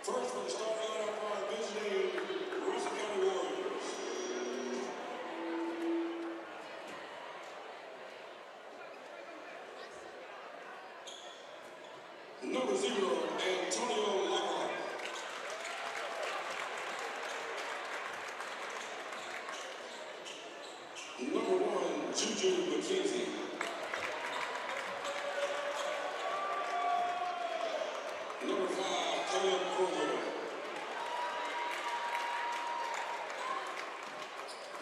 First for the start lineup for our visiting Russell County Warriors. Number 0, Antonio Lockhart. Number 1, Juju McKenzie. Number 5, Caleb Kroger.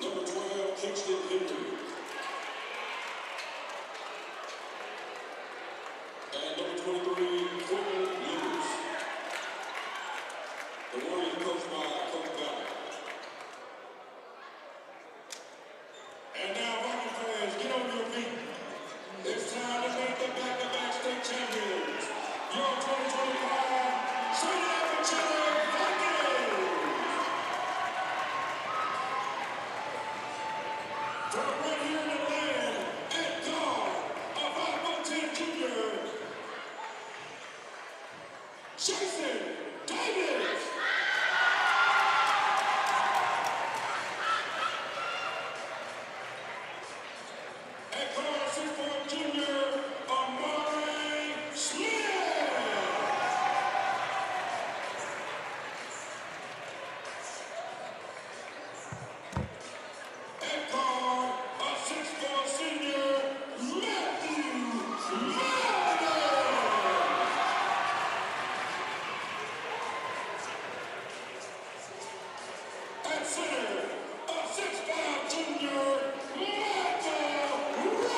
Number 12, Kingston Henry. And number 23, Quentin Lewis. The Warriors coached by Coach Ballard. And now, Viking fans, get on your feet. It's time to make the back-to-back state champions. Your 2025 Senior Pacelli Vikings. From right here in the land, at guard of our 5'10" junior, Jason Davis. At guard 6'4" junior, Amari Smith. At guard, a 6'4" senior, Matthew Melvin. At center, a 6'5" junior, Michael Rowe.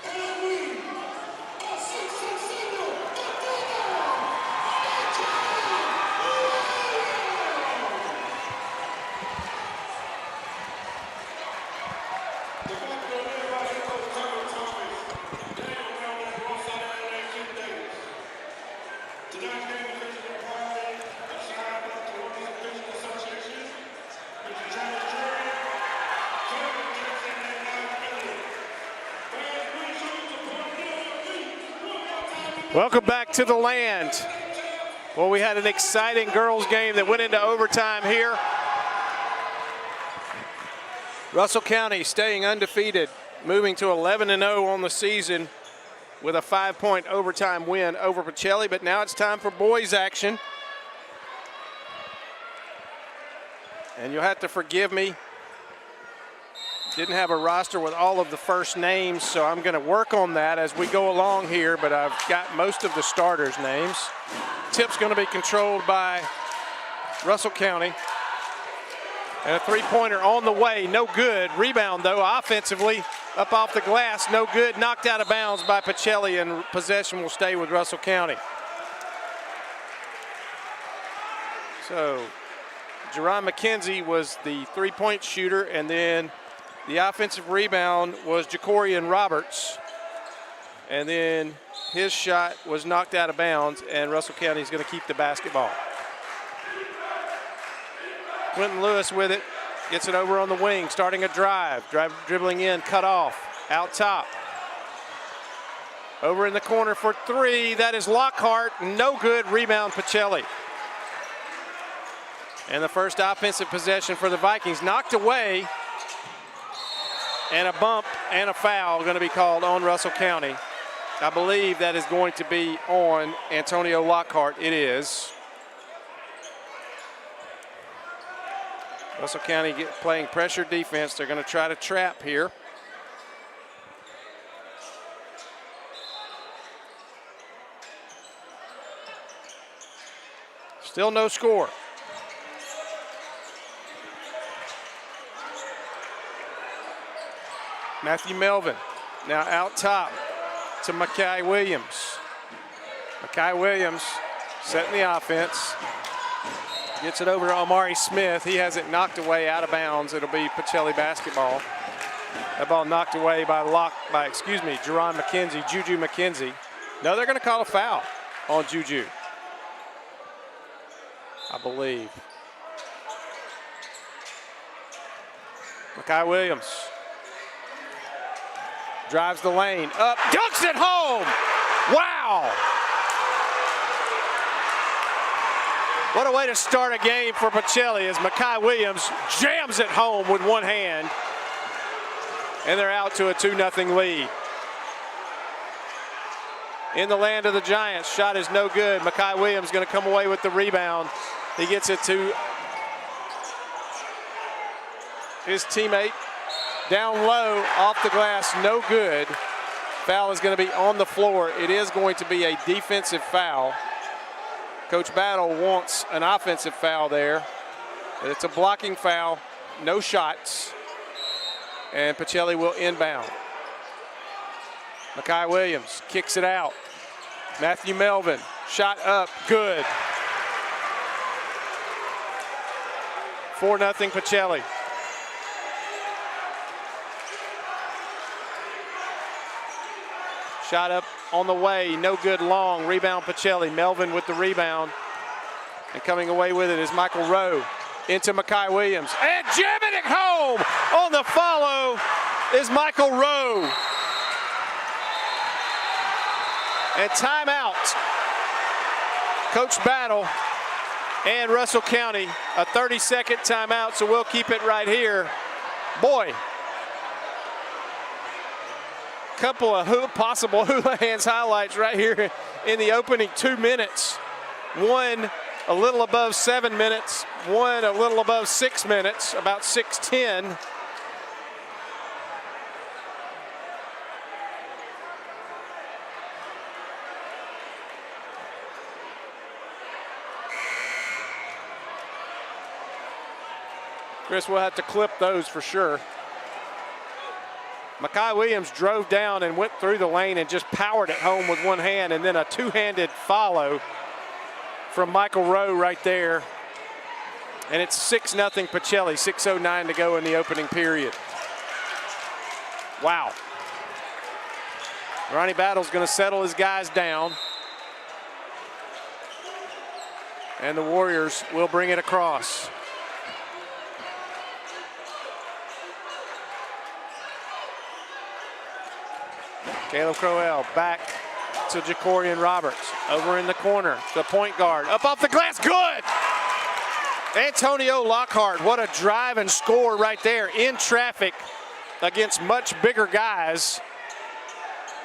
And at wing, a 6'6" senior, the back door led by head coach Kevin Thomas. Down on that wrong side of that Kim Davis. Tonight's game is featured in proudly assigned by the Warriors Business Association, Mr. Charles Jordan, Kevin Jackson, and Mike Miller. Fans, please show your support. Get on your feet. One more time. Welcome back to the land. Well, we had an exciting girls game that went into overtime here. Russell County staying undefeated, moving to 11-0 on the season with a 5-point overtime win over Pacelli. But now it's time for boys action. And you'll have to forgive me. Didn't have a roster with all of the first names, so I'm going to work on that as we go along here, but I've got most of the starters' names. Tip's going to be controlled by Russell County. And a three-pointer on the way, no good. Rebound, though, offensively, up off the glass, no good. Knocked out of bounds by Pacelli, and possession will stay with Russell County. So, Jerron McKenzie was the three-point shooter, and then the offensive rebound was Jacorian Roberts. And then his shot was knocked out of bounds, and Russell County is going to keep the basketball. Quentin Lewis with it, gets it over on the wing, starting a drive, dribbling in, cut off, out top. Over in the corner for three, that is Lockhart, no good, rebound Pacelli. And the first offensive possession for the Vikings, knocked away, and a bump and a foul going to be called on Russell County. I believe that is going to be on Antonio Lockhart. It is. Russell County playing pressure defense. They're going to try to trap here. Still no score. Matthew Melvin now out top to Makai Williams. Makai Williams setting the offense. Gets it over to Amari Smith. He has it knocked away out of bounds. It'll be Pacelli basketball. That ball knocked away by Jerron McKenzie, Juju McKenzie. No, they're going to call a foul on Juju, I believe. Makai Williams Drives the lane, up, dunks it home. Wow. What a way to start a game for Pacelli as Mekhi Williams jams it home with one hand. And they're out to a 2-0 lead. In the land of the Giants, shot is no good. Mekhi Williams going to come away with the rebound. He gets it to his teammate. Down low, off the glass, no good. Foul is going to be on the floor. It is going to be a defensive foul. Coach Battle wants an offensive foul there. But it's a blocking foul, no shots. And Pacelli will inbound. Mekhi Williams kicks it out. Matthew Melvin, shot up, good. 4-0 Pacelli. Shot up on the way, no good long. Rebound Pacelli. Melvin with the rebound. And coming away with it is Michael Rowe. Into Mekhi Williams. And jamming it home on the follow is Michael Rowe. And timeout. Coach Battle and Russell County, a 30-second timeout, so we'll keep it right here. Boy, couple of possible hula hands highlights right here in the opening 2 minutes. One a little above 7 minutes, one a little above 6 minutes, about 6:10. Chris, we'll have to clip those for sure. Mekhi Williams drove down and went through the lane and just powered it home with one hand, and then a two-handed follow from Michael Rowe right there. And it's 6-0 Pacelli, 6:09 to go in the opening period. Wow. Ronnie Battle's going to settle his guys down. And the Warriors will bring it across. Caleb Crowell back to Jacorian Roberts. Over in the corner, the point guard. Up off the glass, good! Antonio Lockhart, what a drive and score right there in traffic against much bigger guys.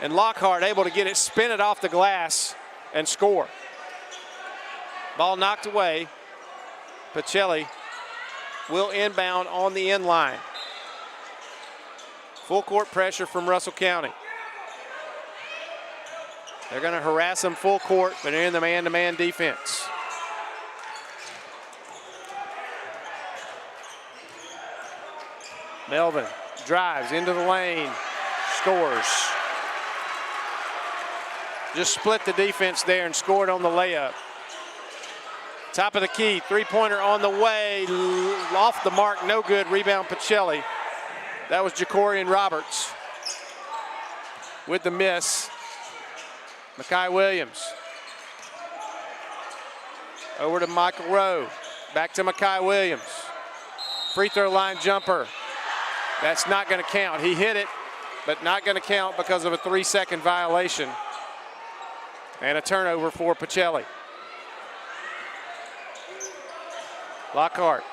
And Lockhart able to get it, spin it off the glass and score. Ball knocked away. Pacelli will inbound on the end line. Full court pressure from Russell County. They're going to harass them full court, but they're in the man-to-man defense. Melvin drives into the lane, scores. Just split the defense there and scored on the layup. Top of the key, three-pointer on the way, off the mark, no good. Rebound Pacelli. That was Jacorian Roberts with the miss. Mekhi Williams. Over to Michael Rowe. Back to Mekhi Williams. Free throw line jumper. That's not going to count. He hit it, but not going to count because of a 3-second violation. And a turnover for Pacelli. Lockhart.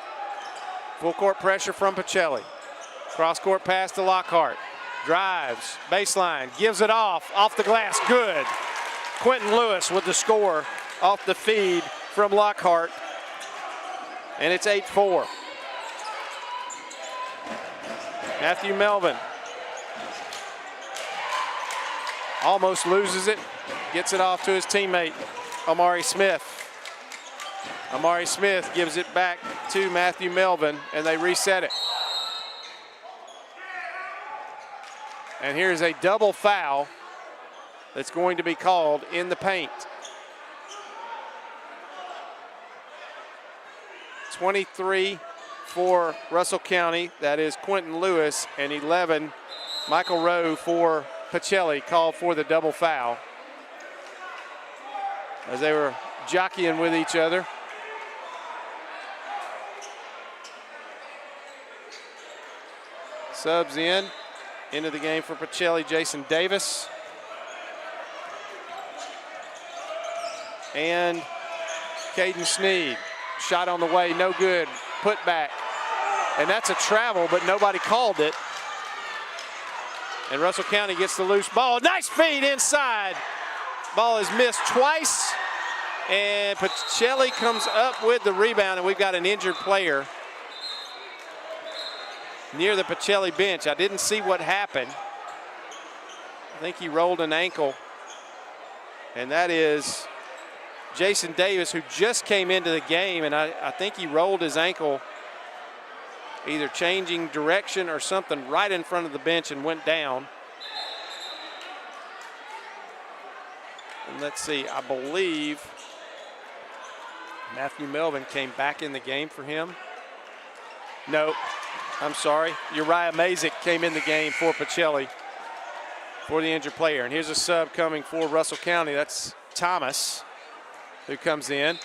Full court pressure from Pacelli. Cross court pass to Lockhart. Drives, baseline, gives it off the glass, good. Quentin Lewis with the score off the feed from Lockhart. And it's 8-4. Matthew Melvin almost loses it, gets it off to his teammate, Amari Smith. Amari Smith gives it back to Matthew Melvin, and they reset it. And here's a double foul that's going to be called in the paint. 23 for Russell County, that is Quentin Lewis, and 11, Michael Rowe for Pacelli, called for the double foul as they were jockeying with each other. Subs in. Into the game for Pacelli, Jason Davis. And Caden Sneed. Shot on the way, no good. Put back. And that's a travel, but nobody called it. And Russell County gets the loose ball. Nice feed inside. Ball is missed twice. And Pacelli comes up with the rebound, and we've got an injured player near the Pacelli bench. I didn't see what happened. I think he rolled an ankle. And that is Jason Davis, who just came into the game, and I think he rolled his ankle either changing direction or something right in front of the bench and went down. And let's see, I believe Matthew Melvin came back in the game for him. No, I'm sorry. Uriah Mazik came in the game for Pacelli for the injured player. And here's a sub coming for Russell County. That's Thomas, who comes in.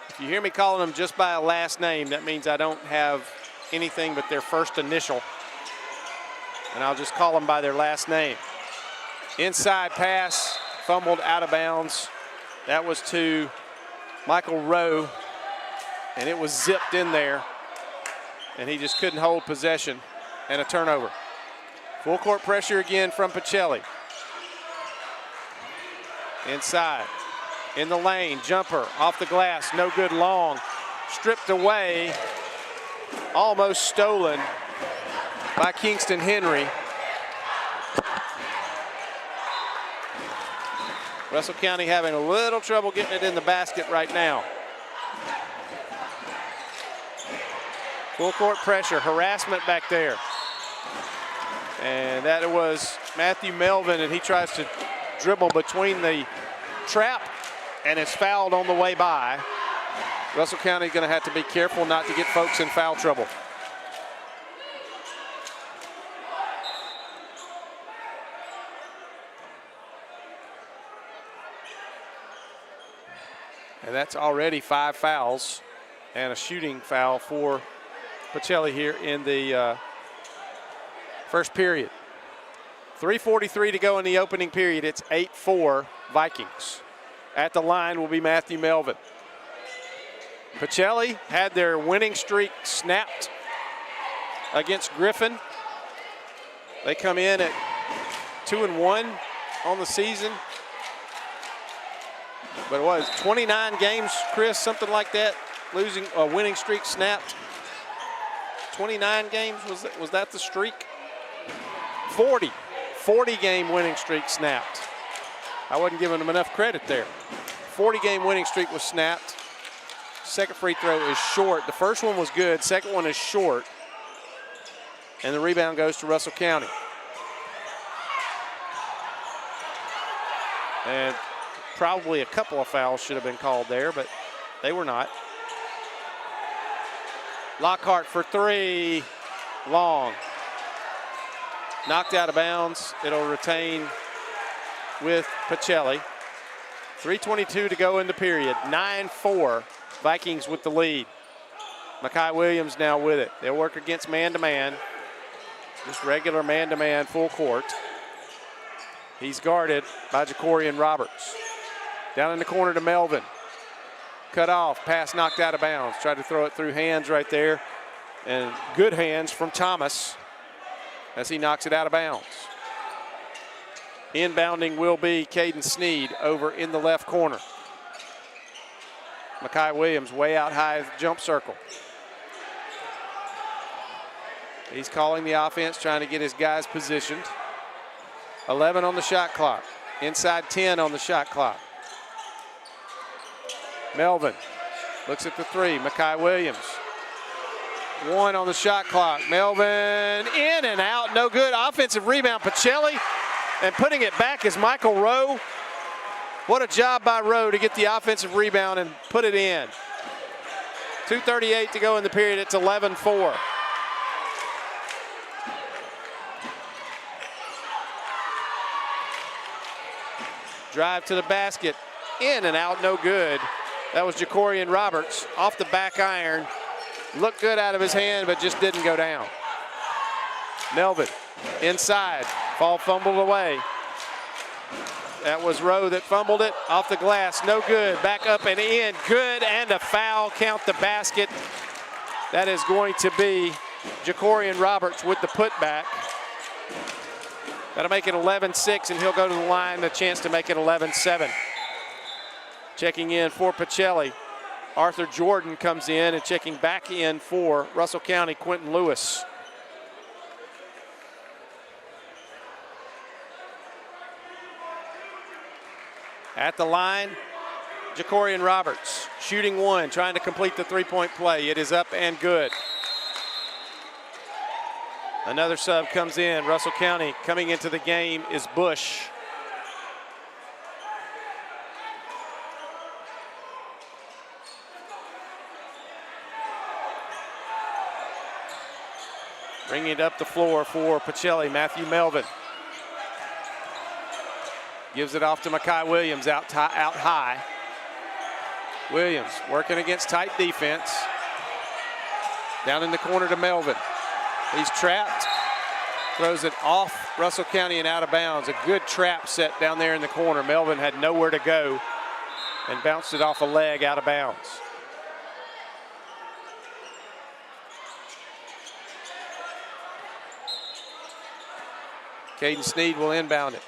If you hear me calling them just by a last name, that means I don't have anything but their first initial. And I'll just call them by their last name. Inside pass, fumbled out of bounds. That was to Michael Rowe, and it was zipped in there, and he just couldn't hold possession, and a turnover. Full court pressure again from Pacelli. Inside, in the lane, jumper, off the glass, no good long. Stripped away, almost stolen by Kingston Henry. Russell County having a little trouble getting it in the basket right now. Full court pressure, harassment back there. And that was Matthew Melvin, and he tries to dribble between the trap and is fouled on the way by. Russell County going to have to be careful not to get folks in foul trouble. And that's already 5 fouls and a shooting foul for Pacelli here in the first period. 3:43 to go in the opening period. It's 8-4 Vikings. At the line will be Matthew Melvin. Pacelli had their winning streak snapped against Griffin. They come in at 2-1 on the season. But it was 29 games, Chris, something like that, losing a winning streak snapped. 29 games, was that the streak? 40 game winning streak snapped. I wasn't giving them enough credit there. 40 game winning streak was snapped. Second free throw is short. The first one was good, second one is short. And the rebound goes to Russell County. And probably a couple of fouls should have been called there, but they were not. Lockhart for 3, long. Knocked out of bounds. It'll retain with Pacelli. 3:22 to go in the period. 9-4, Vikings with the lead. Makai Williams now with it. They'll work against man-to-man. Just regular man-to-man full court. He's guarded by Jacorian Roberts. Down in the corner to Melvin. Cut off, pass knocked out of bounds. Tried to throw it through hands right there. And good hands from Thomas as he knocks it out of bounds. Inbounding will be Caden Sneed over in the left corner. Makai Williams way out high at the jump circle. He's calling the offense, trying to get his guys positioned. 11 on the shot clock. Inside 10 on the shot clock. Melvin looks at the 3. Makai Williams. 1 on the shot clock. Melvin in and out. No good. Offensive rebound. Pacelli. And putting it back is Michael Rowe. What a job by Rowe to get the offensive rebound and put it in. 2:38 to go in the period. It's 11-4. Drive to the basket. In and out. No good. That was Jacorian Roberts off the back iron. Looked good out of his hand, but just didn't go down. Melvin inside, ball fumbled away. That was Rowe that fumbled it, off the glass, no good, back up and in, good, and a foul, count the basket. That is going to be Jacorian Roberts with the putback. That'll make it 11-6, and he'll go to the line, a chance to make it 11-7. Checking in for Pacelli, Arthur Jordan comes in, and checking back in for Russell County, Quentin Lewis. At the line, Jacorian Roberts, shooting one, trying to complete the three-point play. It is up and good. Another sub comes in. Russell County coming into the game is Bush. Bringing it up the floor for Pacelli, Matthew Melvin. Gives it off to Makai Williams out high. Williams working against tight defense. Down in the corner to Melvin. He's trapped. Throws it off Russell County and out of bounds. A good trap set down there in the corner. Melvin had nowhere to go and bounced it off a leg out of bounds. Caden Sneed will inbound it.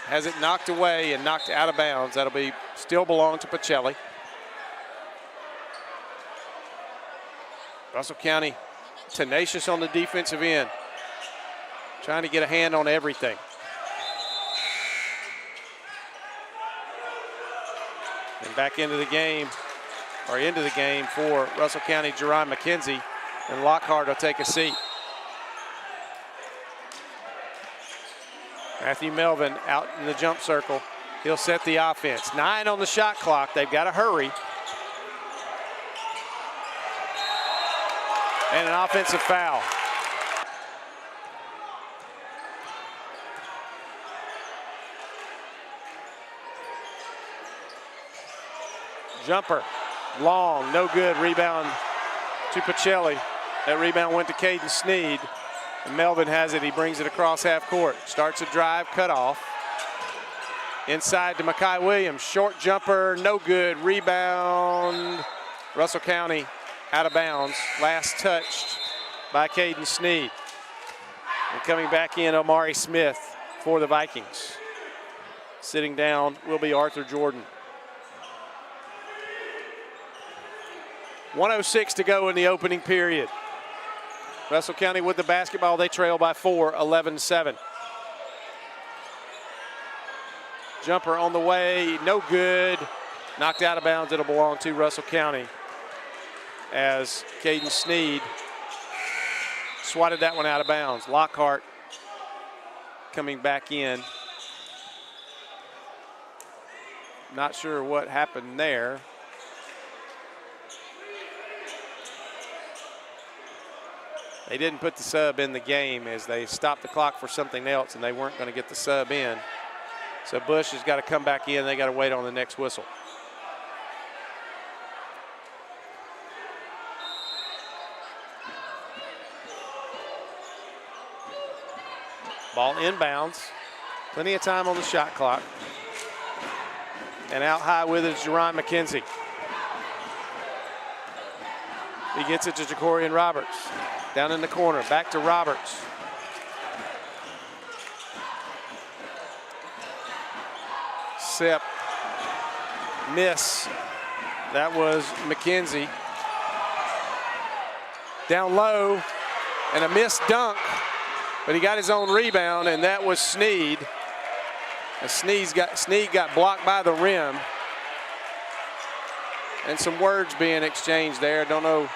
Has it knocked away and knocked out of bounds. That'll be still belong to Pacelli. Russell County tenacious on the defensive end. Trying to get a hand on everything. And back into the game for Russell County, Jerron McKenzie. And Lockhart will take a seat. Matthew Melvin out in the jump circle. He'll set the offense. 9 on the shot clock. They've got to hurry. And an offensive foul. Jumper, long, no good. Rebound to Pacelli. That rebound went to Caden Sneed. And Melvin has it, he brings it across half court. Starts a drive, cut off. Inside to Makai Williams, short jumper, no good. Rebound, Russell County out of bounds. Last touched by Caden Sneed. And coming back in, Omari Smith for the Vikings. Sitting down will be Arthur Jordan. 1:06 to go in the opening period. Russell County with the basketball. They trail by 4, 11-7. Jumper on the way, no good. Knocked out of bounds. It'll belong to Russell County as Caden Sneed swatted that one out of bounds. Lockhart coming back in. Not sure what happened there. They didn't put the sub in the game as they stopped the clock for something else, and they weren't going to get the sub in. So Bush has got to come back in. They got to wait on the next whistle. Ball inbounds. Plenty of time on the shot clock. And out high with it is Jerron McKenzie. He gets it to Jacorian Roberts. Down in the corner, back to Roberts. Sip, miss. That was McKenzie. Down low, and a missed dunk, but he got his own rebound, and that was Sneed. And Sneed got blocked by the rim. And some words being exchanged there, don't know.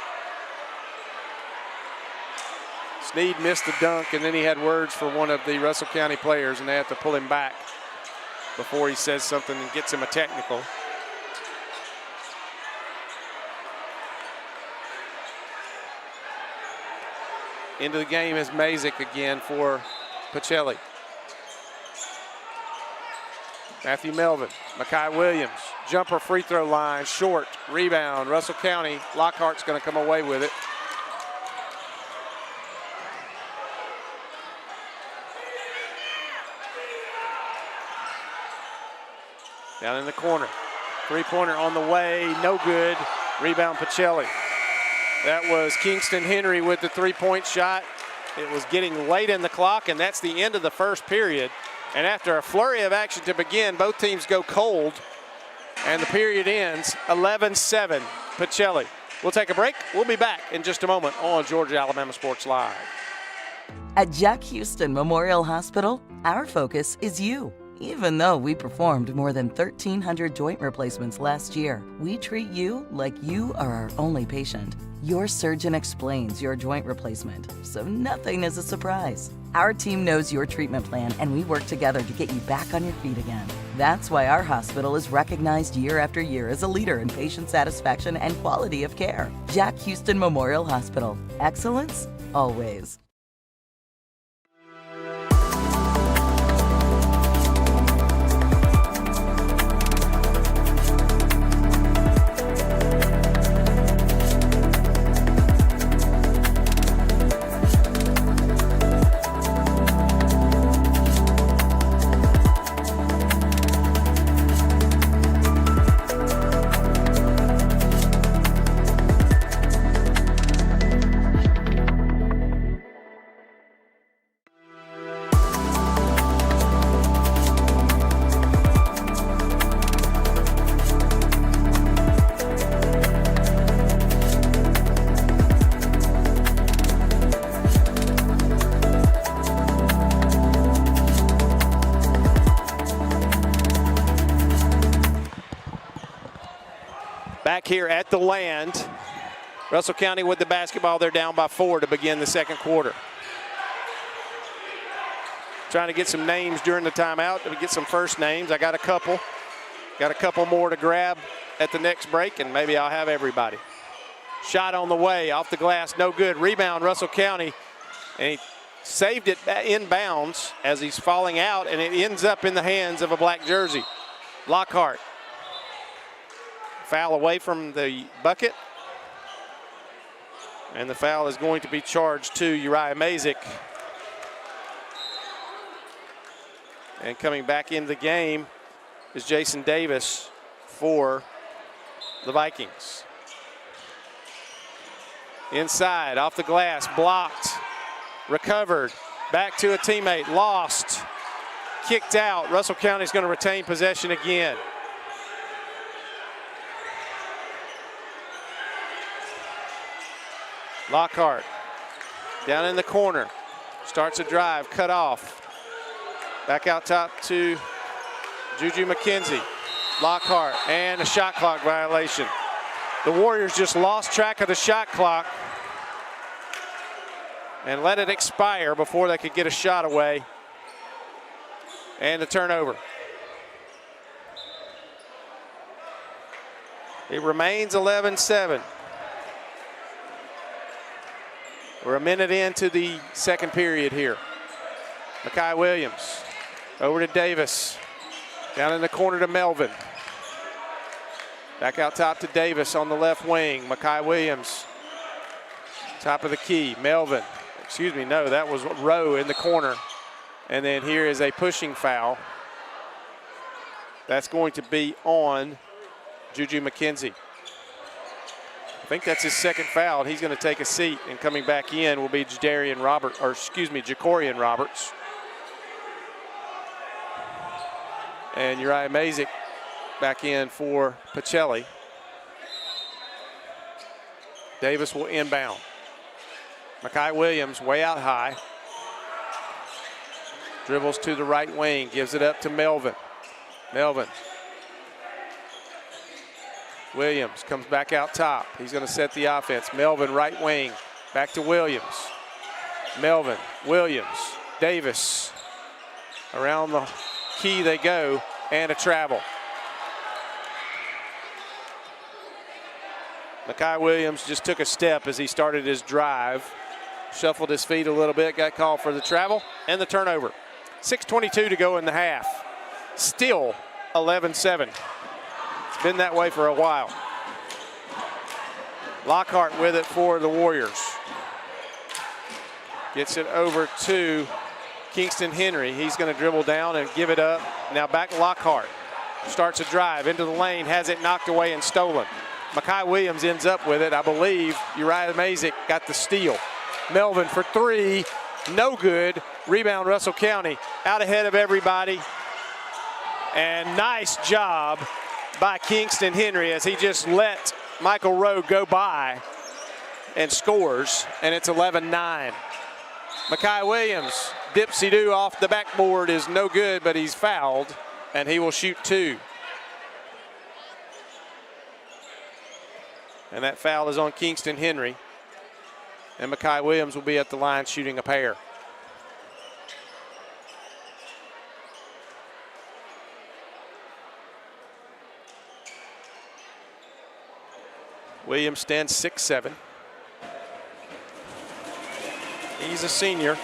Sneed missed the dunk, and then he had words for one of the Russell County players, and they have to pull him back before he says something and gets him a technical. Into the game is Mazik again for Pacelli. Matthew Melvin, Makai Williams, jumper free throw line, short, rebound, Russell County. Lockhart's going to come away with it. Down in the corner. Three-pointer on the way, no good. Rebound Pacelli. That was Kingston Henry with the three-point shot. It was getting late in the clock, and that's the end of the first period. And after a flurry of action to begin, both teams go cold, and the period ends 11-7, Pacelli. We'll take a break. We'll be back in just a moment on Georgia Alabama Sports Live. At Jack Houston Memorial Hospital, our focus is you. Even though we performed more than 1,300 joint replacements last year, we treat you like you are our only patient. Your surgeon explains your joint replacement, so nothing is a surprise. Our team knows your treatment plan, and we work together to get you back on your feet again. That's why our hospital is recognized year after year as a leader in patient satisfaction and quality of care. Jack Houston Memorial Hospital. Excellence, always. Back here at the Land, Russell County with the basketball. They're down by 4 to begin the second quarter. Trying to get some names during the timeout, to get some first names. I got a couple. Got a couple more to grab at the next break, and maybe I'll have everybody. Shot on the way, off the glass, no good. Rebound, Russell County, and he saved it inbounds as he's falling out, and it ends up in the hands of a black jersey. Lockhart. Foul away from the bucket. And the foul is going to be charged to Uriah Mazik. And coming back into the game is Jason Davis for the Vikings. Inside, off the glass, blocked, recovered, back to a teammate, lost, kicked out. Russell County's going to retain possession again. Lockhart down in the corner, starts a drive, cut off. Back out top to Juju McKenzie. Lockhart, and a shot clock violation. The Warriors just lost track of the shot clock and let it expire before they could get a shot away. And the turnover. It remains 11-7. We're a minute into the second period here. Makai Williams over to Davis. Down in the corner to Melvin. Back out top to Davis on the left wing. Makai Williams. Top of the key. Melvin. Excuse me, no, that was Rowe in the corner. And then here is a pushing foul. That's going to be on Juju McKenzie. I think that's his second foul. He's going to take a seat, and coming back in will be Jacorian Roberts. And Uriah Mazik back in for Pacelli. Davis will inbound. Makai Williams way out high. Dribbles to the right wing, gives it up to Melvin. Williams comes back out top. He's going to set the offense. Melvin right wing, back to Williams. Williams, Davis. Around the key they go, and a travel. Makai Williams just took a step as he started his drive. Shuffled his feet a little bit, got called for the travel and the turnover. 6:22 to go in the half. Still 11-7. It's been that way for a while. Lockhart with it for the Warriors. Gets it over to Kingston Henry. He's going to dribble down and give it up. Now back to Lockhart. Starts a drive into the lane, has it knocked away and stolen. Makai Williams ends up with it. I believe Uriah Mazik got the steal. Melvin for three, no good. Rebound Russell County, out ahead of everybody. And nice job by Kingston Henry as he just let Michael Rowe go by and scores, and it's 11-9. Makai Williams, dipsy-do off the backboard is no good, but he's fouled, and he will shoot two. And that foul is on Kingston Henry. And Makai Williams will be at the line shooting a pair. Williams stands 6'7". He's a senior,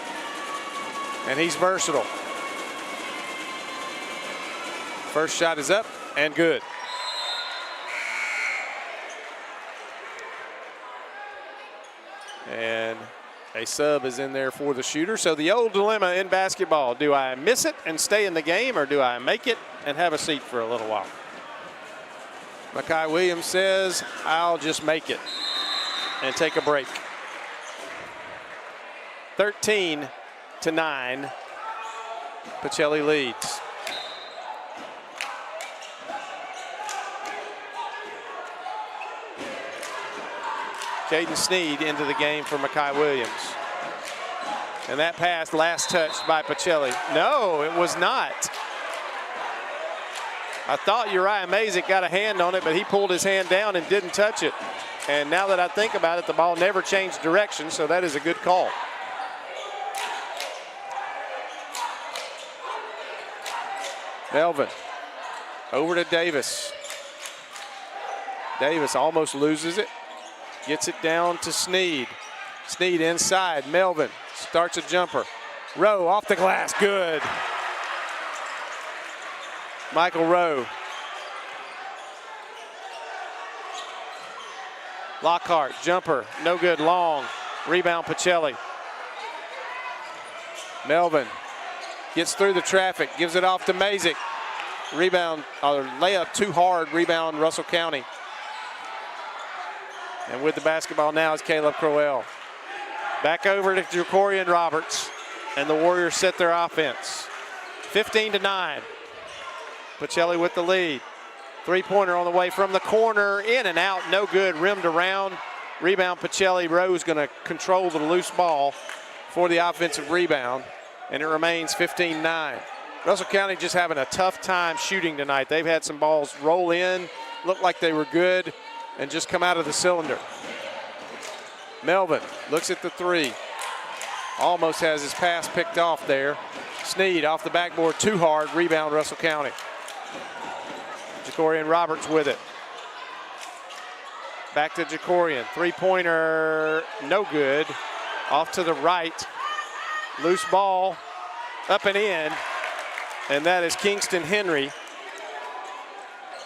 and he's versatile. First shot is up and good. And a sub is in there for the shooter. So the old dilemma in basketball, do I miss it and stay in the game, or do I make it and have a seat for a little while? Makai Williams says, I'll just make it and take a break. 13-9, Pacelli leads. Caden Sneed into the game for Makai Williams. And that pass last touched by Pacelli. No, it was not. I thought Uriah Mazik got a hand on it, but he pulled his hand down and didn't touch it. And now that I think about it, the ball never changed direction, so that is a good call. Melvin over to Davis. Davis almost loses it. Gets it down to Sneed. Sneed inside. Melvin starts a jumper. Rowe off the glass. Good. Michael Rowe. Lockhart, jumper, no good, long. Rebound Pacelli. Melvin gets through the traffic, gives it off to Mazik. Rebound, or layup too hard, rebound Russell County. And with the basketball now is Caleb Crowell. Back over to Jacorian Roberts, and the Warriors set their offense. 15-9. Pacelli with the lead. Three-pointer on the way from the corner, in and out, no good, rimmed around. Rebound Pacelli. Rowe's going to control the loose ball for the offensive rebound, and it remains 15-9. Russell County just having a tough time shooting tonight. They've had some balls roll in, look like they were good, and just come out of the cylinder. Melvin looks at the three. Almost has his pass picked off there. Sneed off the backboard too hard, rebound Russell County. Jacorian Roberts with it. Back to Jacorian. Three-pointer, no good. Off to the right. Loose ball, up and in. And that is Kingston Henry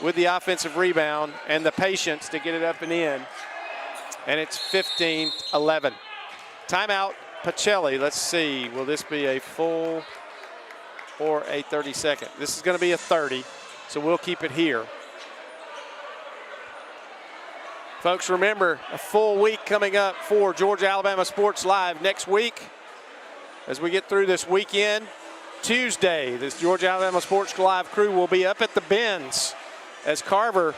with the offensive rebound and the patience to get it up and in. And it's 15-11. Timeout, Pacelli. Let's see, will this be a full or a 30-second? This is going to be a 30, so we'll keep it here. Folks, remember, a full week coming up for Georgia-Alabama Sports Live next week. As we get through this weekend, Tuesday, this Georgia-Alabama Sports Live crew will be up at the Benz as Carver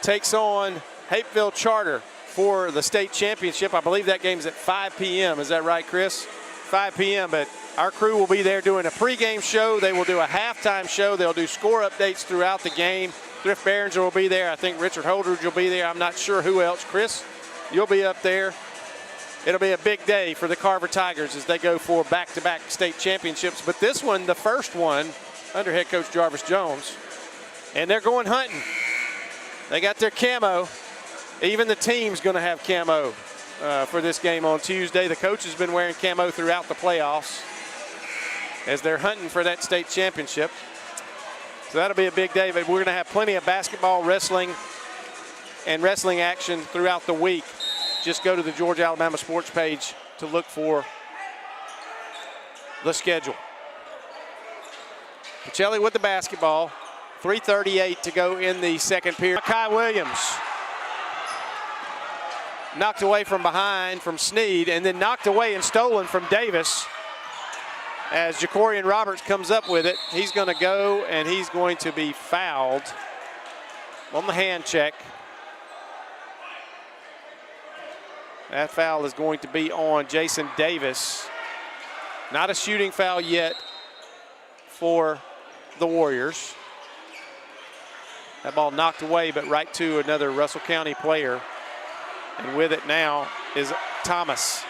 takes on Hapeville Charter for the state championship. I believe that game's at 5 p.m. Is that right, Chris? 5 p.m., but our crew will be there doing a pregame show. They will do a halftime show. They'll do score updates throughout the game. Thrift Behringer will be there. I think Richard Holdridge will be there. I'm not sure who else. Chris, you'll be up there. It'll be a big day for the Carver Tigers as they go for back-to-back state championships. But this one, the first one, under head coach Jarvis Jones. And they're going hunting. They got their camo. Even the team's going to have camo for this game on Tuesday. The coach has been wearing camo throughout the playoffs as they're hunting for that state championship. So that'll be a big day, but we're going to have plenty of basketball, wrestling, and wrestling action throughout the week. Just go to the Georgia-Alabama Sports page to look for the schedule. Pacelli with the basketball. 3:38 to go in the second period. Kai Williams knocked away from behind from Sneed, and then knocked away and stolen from Davis. As Jacorian Roberts comes up with it, he's going to go and he's going to be fouled on the hand check. That foul is going to be on Jason Davis. Not a shooting foul yet for the Warriors. That ball knocked away, but right to another Russell County player. And with it now is Thomas.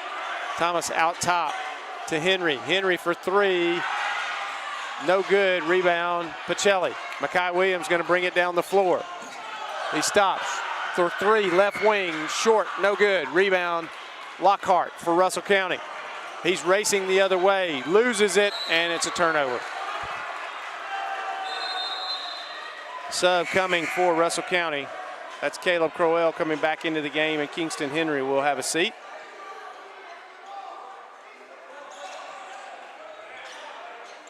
Thomas out top to Henry. Henry for three. No good. Rebound, Pacelli. Makai Williams going to bring it down the floor. He stops for three. Left wing, short, no good. Rebound, Lockhart for Russell County. He's racing the other way. Loses it, and it's a turnover. Sub coming for Russell County. That's Caleb Crowell coming back into the game, and Kingston Henry will have a seat.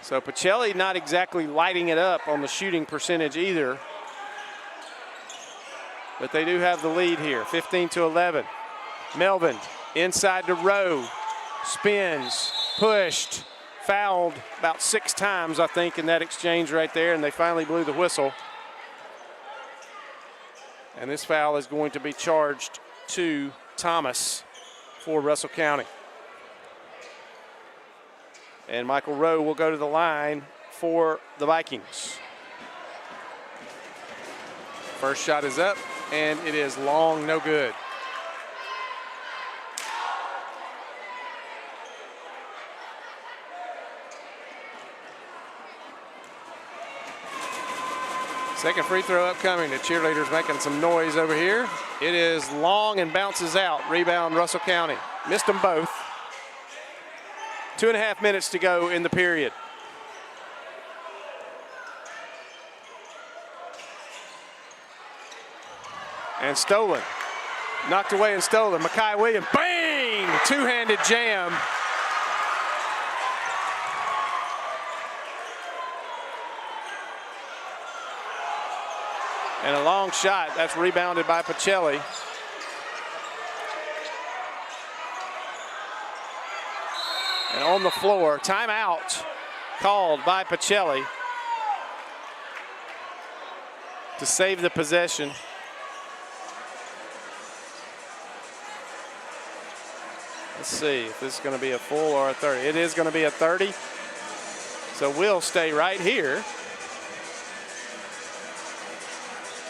So Pacelli not exactly lighting it up on the shooting percentage either. But they do have the lead here, 15-11. Melvin inside to Rowe. Spins, pushed, fouled about 6 times, I think, in that exchange right there, and they finally blew the whistle. And this foul is going to be charged to Thomas for Russell County. And Michael Rowe will go to the line for the Vikings. First shot is up, and it is long, no good. Second free throw upcoming. The cheerleaders making some noise over here. It is long and bounces out. Rebound, Russell County. Missed them both. 2.5 minutes to go in the period. And stolen. Knocked away and stolen. Makai Williams, bang! Two-handed jam. And a long shot. That's rebounded by Pacelli. And on the floor, timeout called by Pacelli to save the possession. Let's see if this is going to be a full or a 30. It is going to be a 30. So we'll stay right here.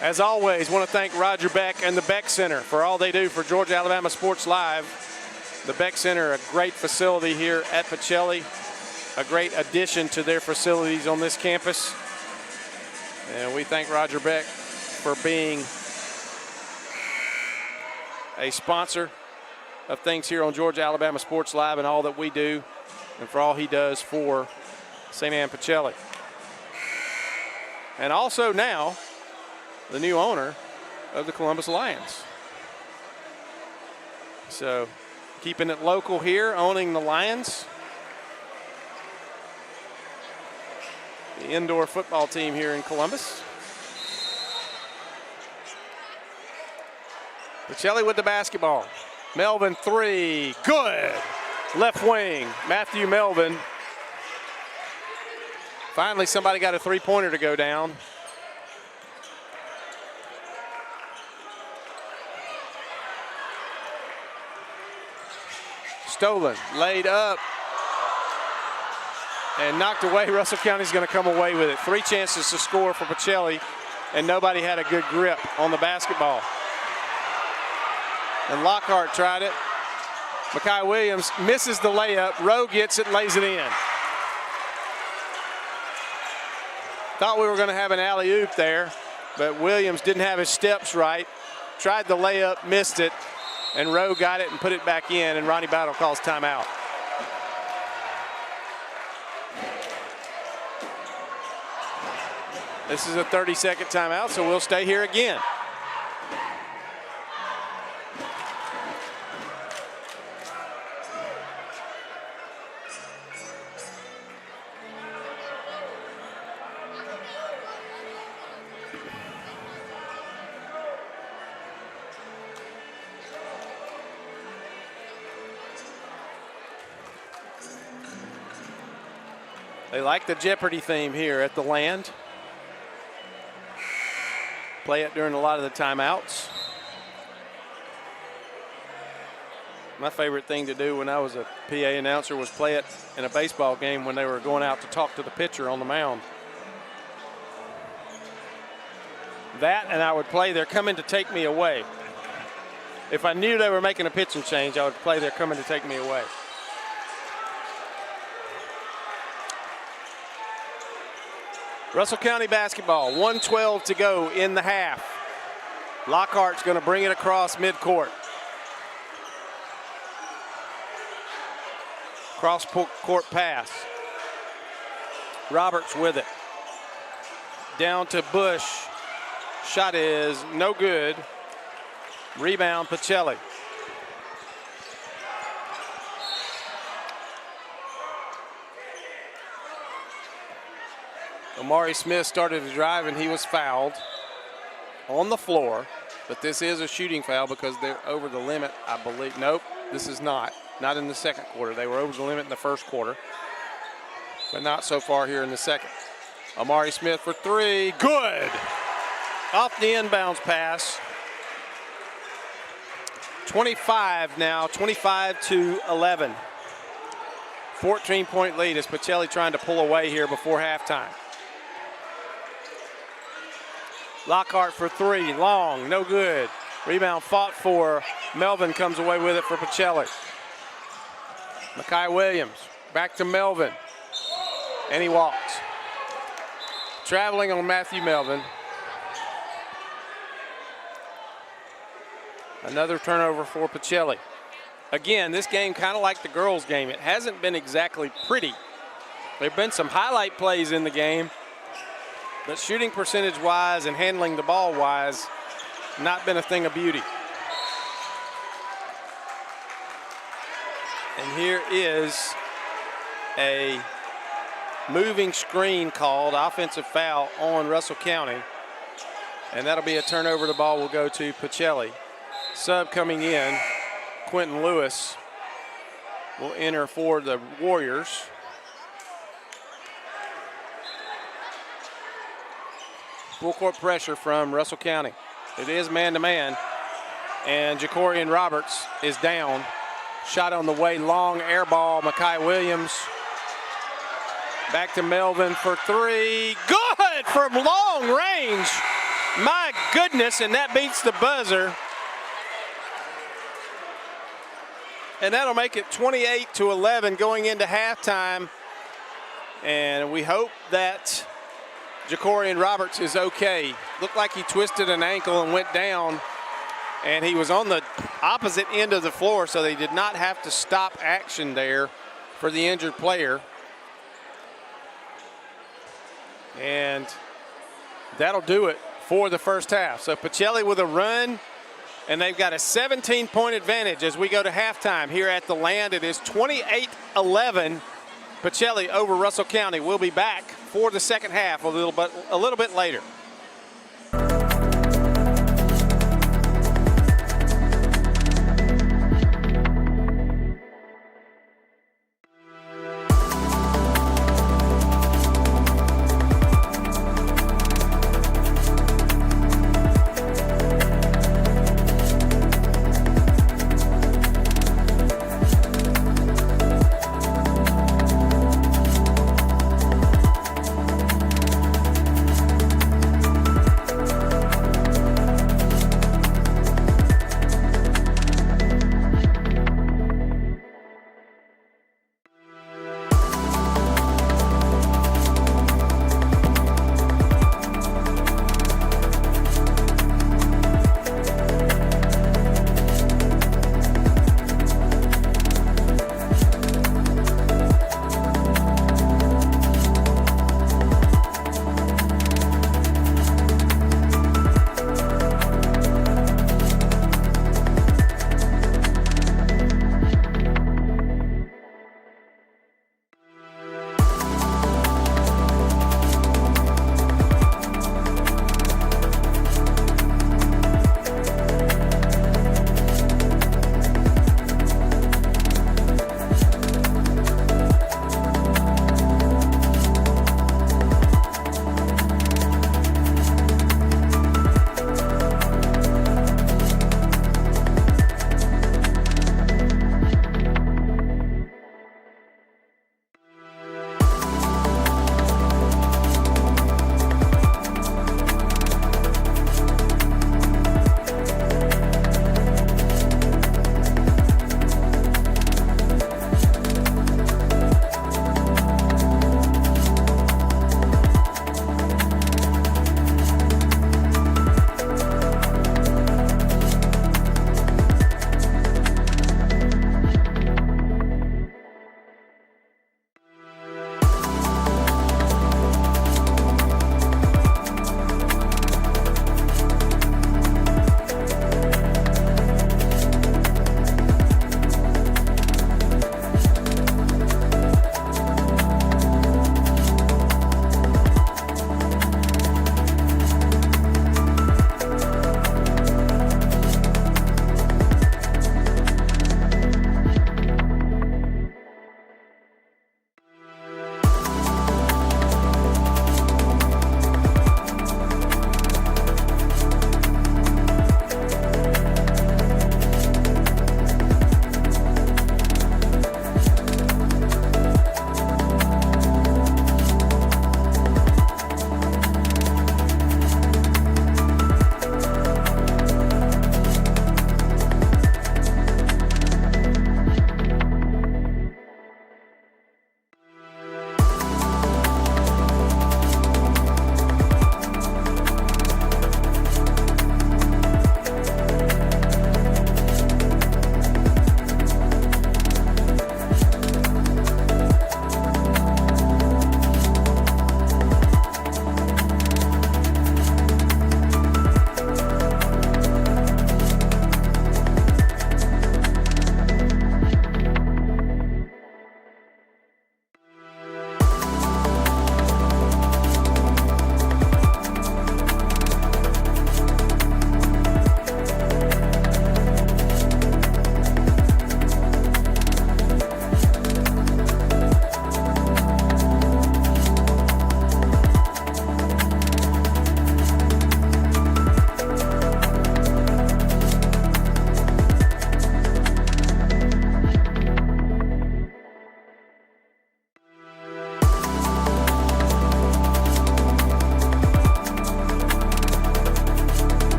As always, want to thank Roger Beck and the Beck Center for all they do for Georgia Alabama Sports Live. The Beck Center, a great facility here at Pacelli, a great addition to their facilities on this campus. And we thank Roger Beck for being a sponsor of things here on Georgia Alabama Sports Live and all that we do, and for all he does for St. Anne Pacelli. And also now, the new owner of the Columbus Lions. So keeping it local here, owning the Lions. The indoor football team here in Columbus. Pacelli with the basketball. Melvin three, good. Left wing, Matthew Melvin. Finally somebody got a three-pointer to go down. Stolen, laid up, and knocked away. Russell County's going to come away with it. 3 chances to score for Pacelli, and nobody had a good grip on the basketball. And Lockhart tried it. Makai Williams misses the layup. Rowe gets it, lays it in. Thought we were going to have an alley-oop there, but Williams didn't have his steps right. Tried the layup, missed it. And Rowe got it and put it back in, and Ronnie Battle calls timeout. This is a 30-second timeout, so we'll stay here again. They like the Jeopardy theme here at the Land. Play it during a lot of the timeouts. My favorite thing to do when I was a PA announcer was play it in a baseball game when they were going out to talk to the pitcher on the mound. That, and I would play "They're Coming to Take Me Away." If I knew they were making a pitching change, I would play "They're Coming to Take Me Away." Russell County basketball, 1:12 to go in the half. Lockhart's going to bring it across midcourt. Cross-court pass. Roberts with it. Down to Bush. Shot is no good. Rebound, Pacelli. Omari Smith started to drive and he was fouled on the floor, but this is a shooting foul because they're over the limit, I believe. Nope, this is not. Not in the second quarter. They were over the limit in the first quarter, but not so far here in the second. Omari Smith for three. Good. Off the inbounds pass. 25 now, 25-11. 14-point lead as Pacelli trying to pull away here before halftime. Lockhart for three, long, no good. Rebound fought for. Melvin comes away with it for Pacelli. Makai Williams back to Melvin, and he walks. Traveling on Matthew Melvin. Another turnover for Pacelli. Again, this game kind of like the girls' game. It hasn't been exactly pretty. There have been some highlight plays in the game, but shooting percentage-wise and handling the ball-wise, not been a thing of beauty. And here is a moving screen called, offensive foul on Russell County. And that'll be a turnover. The ball will go to Pacelli. Sub coming in, Quentin Lewis will enter for the Warriors. Full court pressure from Russell County. It is man-to-man, and Jacorian Roberts is down. Shot on the way, long air ball, Makai Williams. Back to Melvin for three. Good from long range. My goodness, and that beats the buzzer. And that'll make it 28-11 going into halftime. And we hope that Jacorian Roberts is okay. Looked like he twisted an ankle and went down. And he was on the opposite end of the floor, so they did not have to stop action there for the injured player. And that'll do it for the first half. So Pacelli with a run, and they've got a 17-point advantage as we go to halftime here at the Land. It is 28-11. Pacelli over Russell County. We'll be back for the second half a little bit later.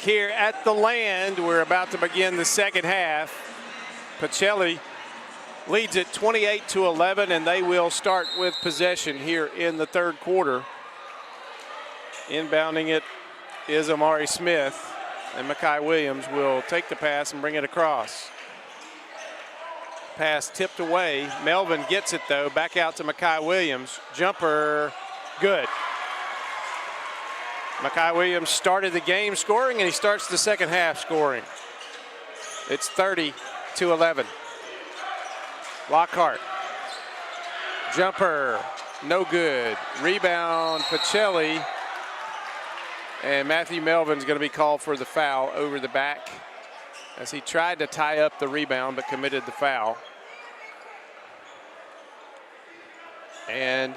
here at the Land. We're about to begin the second half. Pacelli leads it 28-11, and they will start with possession here in the third quarter. Inbounding it is Amari Smith, and Makai Williams will take the pass and bring it across. Pass tipped away. Melvin gets it, though. Back out to Makai Williams. Jumper, good. Makai Williams started the game scoring, and he starts the second half scoring. It's 30-11. Lockhart. Jumper, no good. Rebound, Pacelli. And Matthew Melvin's going to be called for the foul over the back as he tried to tie up the rebound but committed the foul. And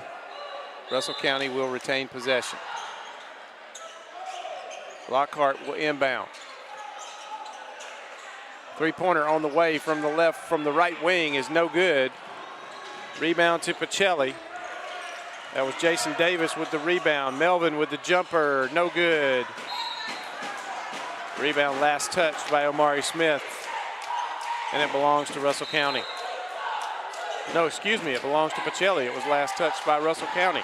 Russell County will retain possession. Lockhart will inbound. Three-pointer on the way from the left, from the right wing is no good. Rebound to Pacelli. That was Jason Davis with the rebound. Melvin with the jumper, no good. Rebound last touched by Omari Smith, and it belongs to Russell County. No, excuse me, it belongs to Pacelli. It was last touched by Russell County.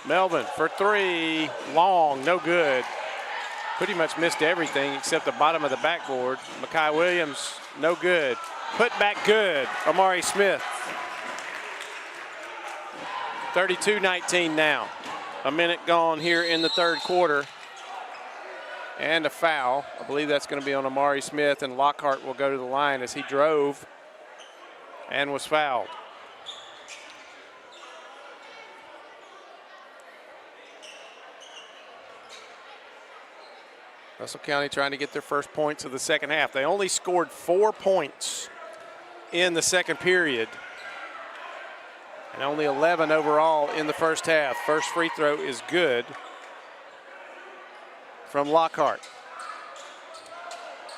Melvin for three, long, no good. Pretty much missed everything except the bottom of the backboard. Makai Williams, no good. Put back good, Amari Smith. 32-19 now. A minute gone here in the third quarter. And a foul. I believe that's going to be on Amari Smith, and Lockhart will go to the line as he drove and was fouled. Russell County trying to get their first points of the second half. They only scored 4 points in the second period, and only 11 overall in the first half. First free throw is good from Lockhart.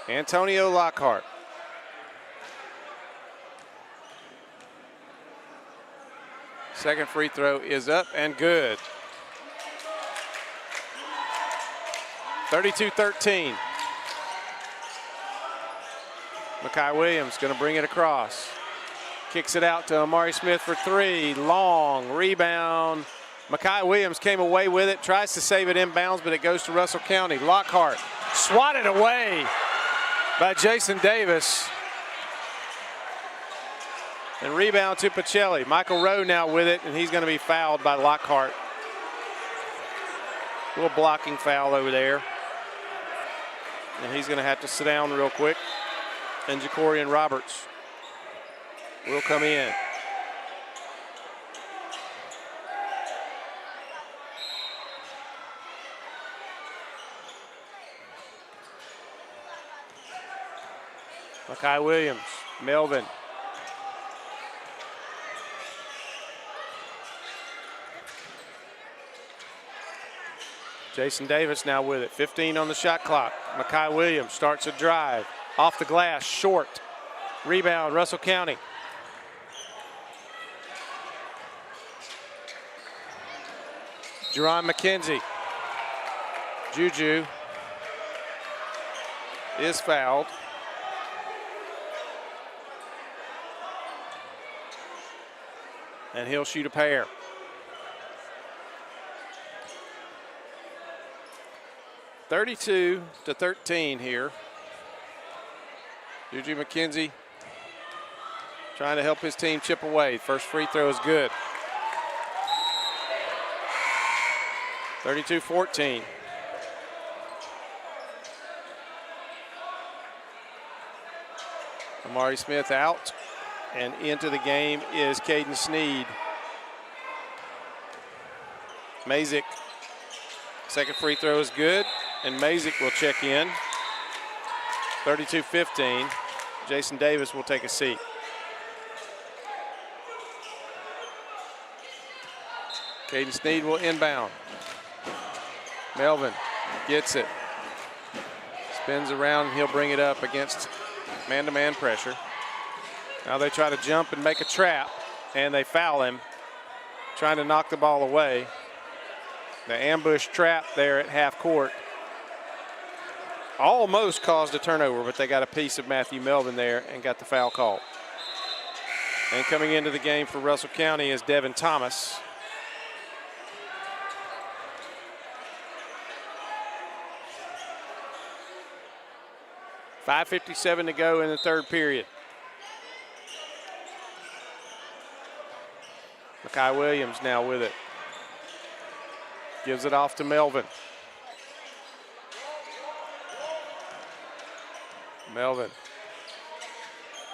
Antonio Lockhart. Second free throw is up and good. 32-13. Makai Williams going to bring it across. Kicks it out to Amari Smith for three. Long rebound. Makai Williams came away with it, tries to save it inbounds, but it goes to Russell County. Lockhart swatted away by Jason Davis. And rebound to Pacelli. Michael Rowe now with it, and he's going to be fouled by Lockhart. A little blocking foul over there. And he's going to have to sit down real quick. And Jacorian Roberts will come in. Makai Williams, Melvin. Jason Davis now with it, 15 on the shot clock. Makai Williams starts a drive. Off the glass, short. Rebound, Russell County. Jerron McKenzie. Juju is fouled. And he'll shoot a pair. (32-13) here. Juju McKenzie trying to help his team chip away. First free throw is good. 32-14. Amari Smith out, and into the game is Caden Sneed. Mazik, second free throw is good, and Mazik will check in. 32-15. Jason Davis will take a seat. Caden Sneed will inbound. Melvin gets it. Spins around, and he'll bring it up against man-to-man pressure. Now they try to jump and make a trap, and they foul him, trying to knock the ball away. The ambush trap there at half court almost caused a turnover, but they got a piece of Matthew Melvin there and got the foul call. And coming into the game for Russell County is Devin Thomas. .5:57 to go in the third period. Makai Williams now with it. Gives it off to Melvin. Melvin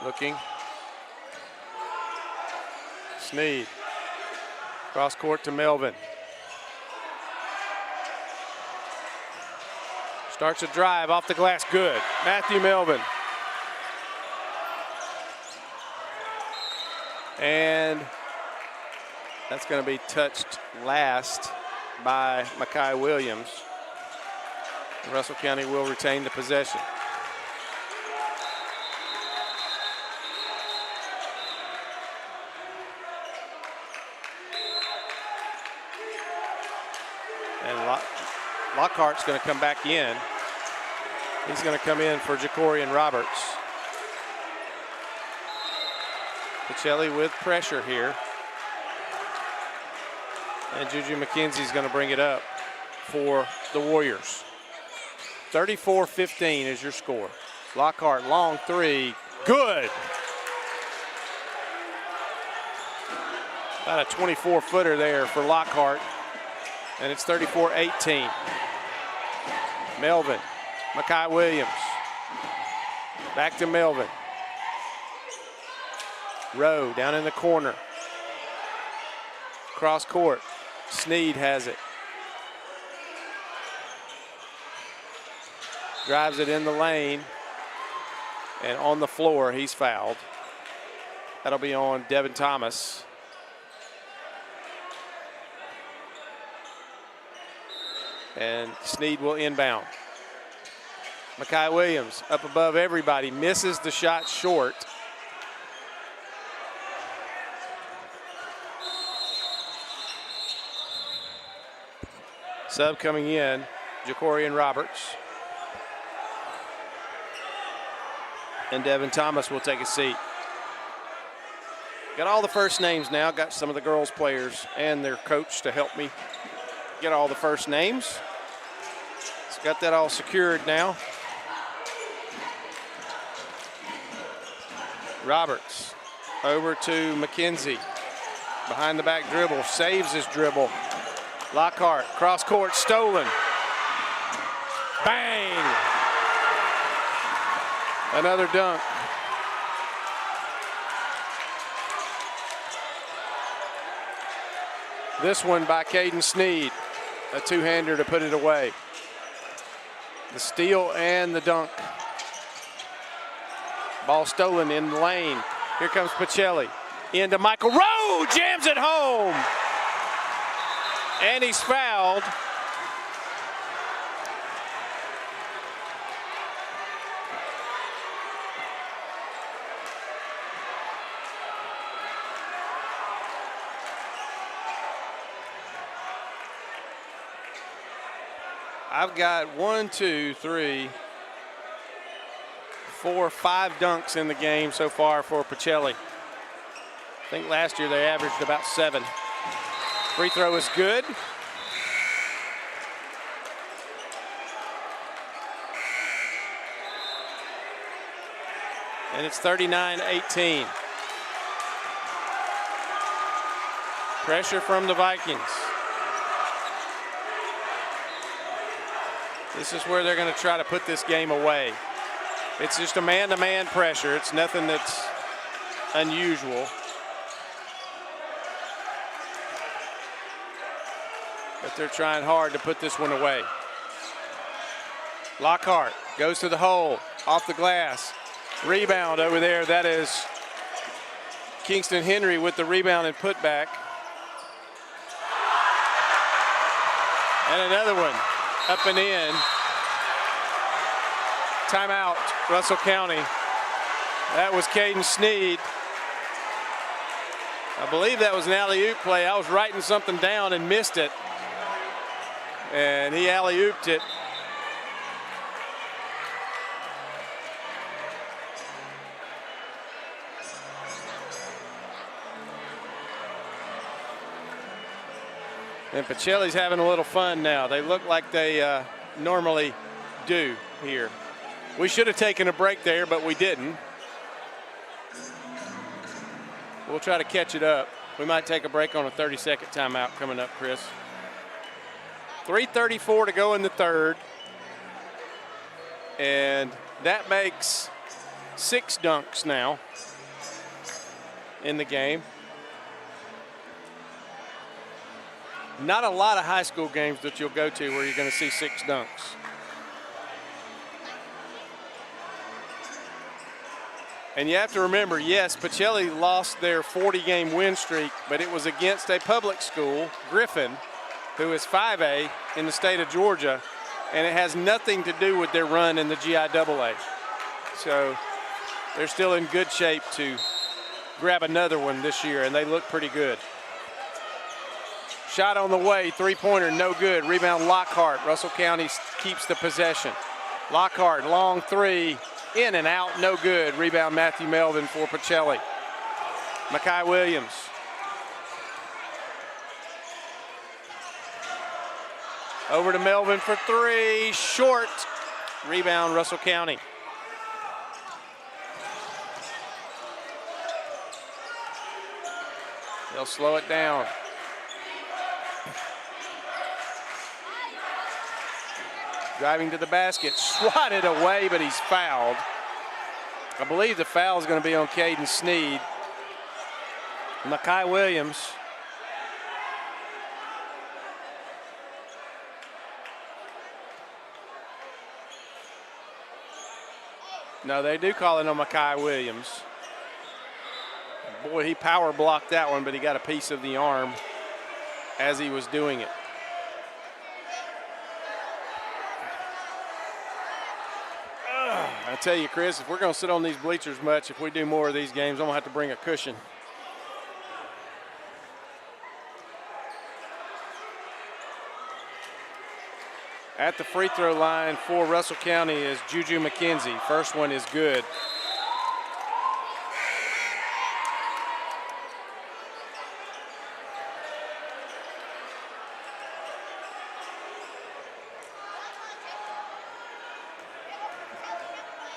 looking. Sneed. Cross court to Melvin. Starts a drive off the glass, good. Matthew Melvin. And that's going to be touched last by Makai Williams. Russell County will retain the possession. And Lockhart's going to come back in. He's going to come in for Jacorian Roberts. Pacelli with pressure here. And Juju McKenzie's going to bring it up for the Warriors. 34-15 is your score. Lockhart, long three, good. About a 24-footer there for Lockhart. And it's 34-18. Melvin, Makai Williams. Back to Melvin. Rowe down in the corner. Cross court. Sneed has it. Drives it in the lane. And on the floor, he's fouled. That'll be on Devin Thomas. And Sneed will inbound. Makai Williams up above everybody, misses the shot short. Sub coming in, Jacorian Roberts. And Devin Thomas will take a seat. Got all the first names now, got some of the girls players and their coach to help me get all the first names. It's got that all secured now. Roberts over to McKenzie. Behind the back dribble, saves his dribble. Lockhart, cross court, stolen. Bang! Another dunk. This one by Caden Sneed. A two-hander to put it away. The steal and the dunk. Ball stolen in the lane. Here comes Pacelli. Into Michael Rowe, jams it home. And he's fouled. I've got 1, 2, 3, 4, 5 dunks in the game so far for Pacelli. I think last year they averaged about 7. Free throw is good. And it's 39-18. Pressure from the Vikings. This is where they're going to try to put this game away. It's just a man-to-man pressure. It's nothing that's unusual. But they're trying hard to put this one away. Lockhart goes to the hole, off the glass. Rebound over there. That is Kingston Henry with the rebound and putback. And another one. Up and in. Timeout, Russell County. That was Caden Sneed. I believe that was an alley-oop play. I was writing something down and missed it. And he alley-ooped it. And Pacelli's having a little fun now. They look like they normally do here. We should have taken a break there, but we didn't. We'll try to catch it up. We might take a break on a 30-second timeout coming up, Chris. 3:34 to go in the third. And that makes 6 dunks now in the game. Not a lot of high school games that you'll go to where you're going to see 6 dunks. And you have to remember, yes, Pacelli lost their 40-game win streak, but it was against a public school, Griffin, who is 5A in the state of Georgia, and it has nothing to do with their run in the GIAA. So they're still in good shape to grab another one this year, and they look pretty good. Shot on the way, 3-pointer, no good. Rebound Lockhart. Russell County keeps the possession. Lockhart, long 3, in and out, no good. Rebound Matthew Melvin for Pacelli. Makai Williams. Over to Melvin for 3, short. Rebound Russell County. They'll slow it down. Driving to the basket, swatted away, but he's fouled. I believe the foul is going to be on Caden Sneed. Makai Williams. No, they do call it on Makai Williams. Boy, he power blocked that one, but he got a piece of the arm as he was doing it. I tell you, Chris, if we're going to sit on these bleachers much, if we do more of these games, I'm going to have to bring a cushion. At the free throw line for Russell County is Juju McKenzie. First one is good.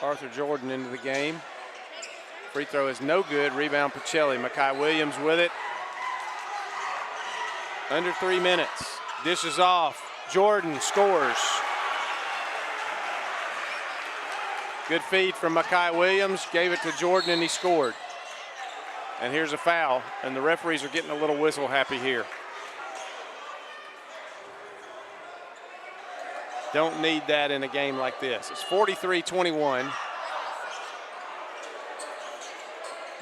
Arthur Jordan into the game. Free throw is no good. Rebound Pacelli. Makai Williams with it. Under 3 minutes. Dishes off. Jordan scores. Good feed from Makai Williams. Gave it to Jordan and he scored. And here's a foul. And the referees are getting a little whistle happy here. Don't need that in a game like this. It's 43-21.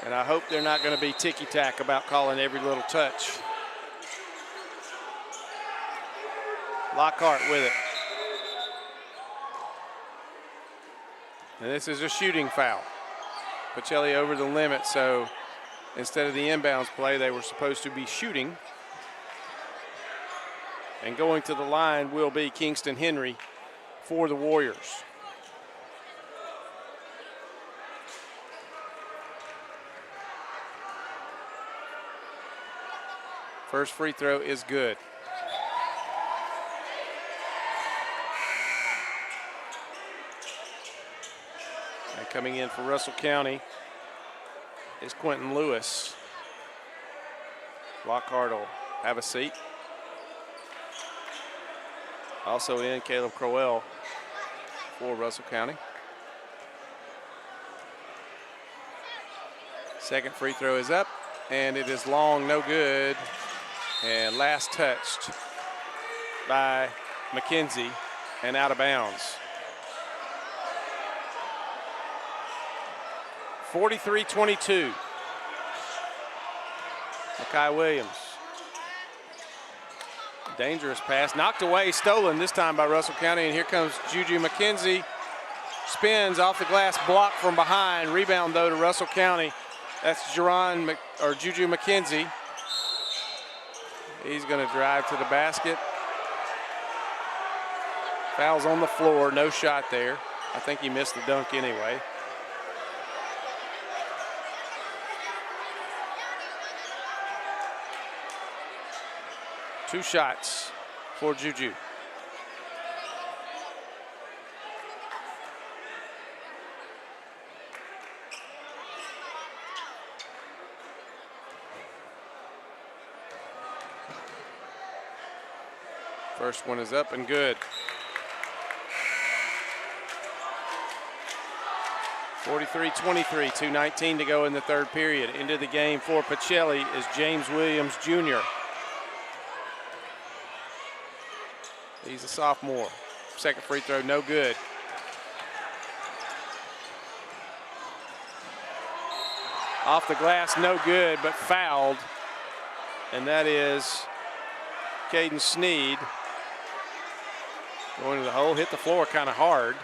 And I hope they're not going to be ticky-tack about calling every little touch. Lockhart with it. And this is a shooting foul. Pacelli over the limit, so instead of the inbounds play, they were supposed to be shooting. And going to the line will be Kingston Henry for the Warriors. First free throw is good. And coming in for Russell County is Quentin Lewis. Lockhart will have a seat. Also in Caleb Crowell for Russell County. Second free throw is up, and it is long, no good. And last touched by McKenzie and out of bounds. 43-22. Makai Williams. Dangerous pass, knocked away, stolen this time by Russell County, and here comes Juju McKenzie. Spins off the glass, block from behind. Rebound though to Russell County. That's Juju McKenzie. He's going to drive to the basket. Foul's on the floor, no shot there. I think he missed the dunk anyway. Two shots for Juju. First one is up and good. 43-23, 2:19 to go in the third period. Into the game for Pacelli is James Williams Jr. He's a sophomore. Second free throw, no good. Off the glass, no good, but fouled. And that is Caden Sneed. Going to the hole, hit the floor kind of hard.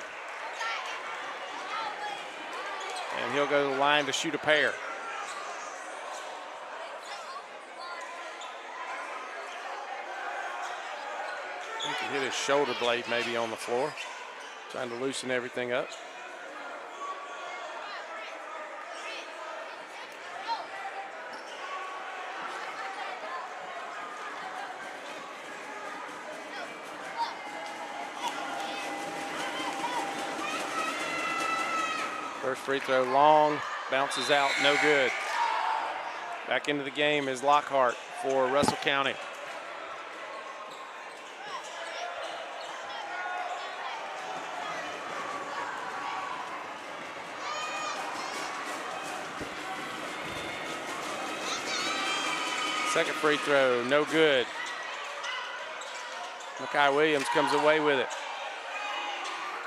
And he'll go to the line to shoot a pair. I think he hit his shoulder blade maybe on the floor, trying to loosen everything up. First free throw long, bounces out, no good. Back into the game is Lockhart for Russell County. Second free throw, no good. Makai Williams comes away with it.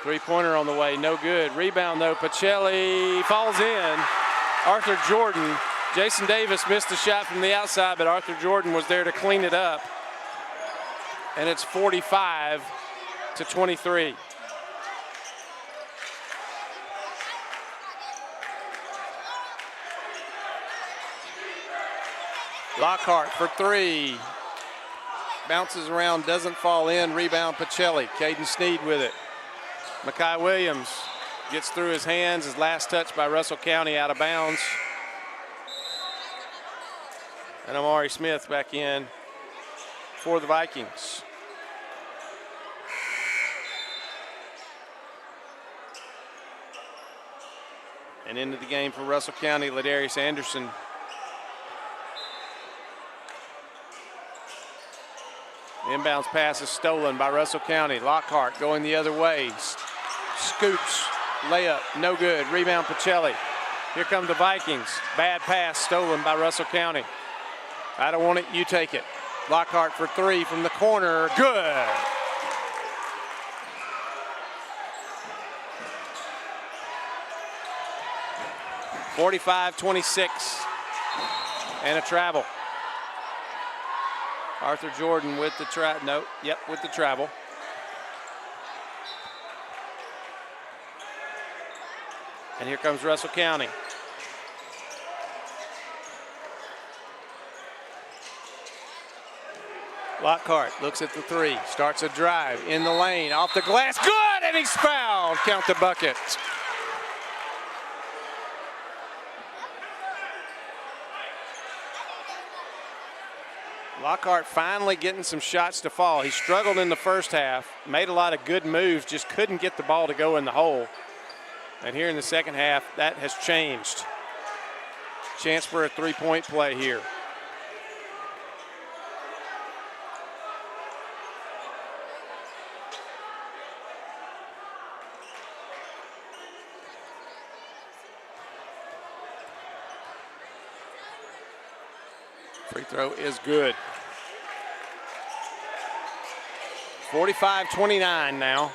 Three-pointer on the way, no good. Rebound though, Pacelli falls in. Arthur Jordan, Jason Davis missed a shot from the outside, but Arthur Jordan was there to clean it up. And it's 45-23. Lockhart for three. Bounces around, doesn't fall in. Rebound Pacelli. Caden Sneed with it. Makai Williams gets through his hands. His last touch by Russell County out of bounds. And Amari Smith back in for the Vikings. And into the game for Russell County, Ladarius Anderson. The inbounds pass is stolen by Russell County. Lockhart going the other way. Scoops, layup, no good. Rebound Pacelli. Here come the Vikings. Bad pass stolen by Russell County. I don't want it, you take it. Lockhart for three from the corner, good. (45-26) and a travel. Arthur Jordan with the with the travel. And here comes Russell County. Lockhart looks at the three, starts a drive in the lane, off the glass, good, and he's fouled. Count the bucket. Lockhart finally getting some shots to fall. He struggled in the first half, made a lot of good moves, just couldn't get the ball to go in the hole. And here in the second half, that has changed. Chance for a three-point play here. Free throw is good. 45-29 now.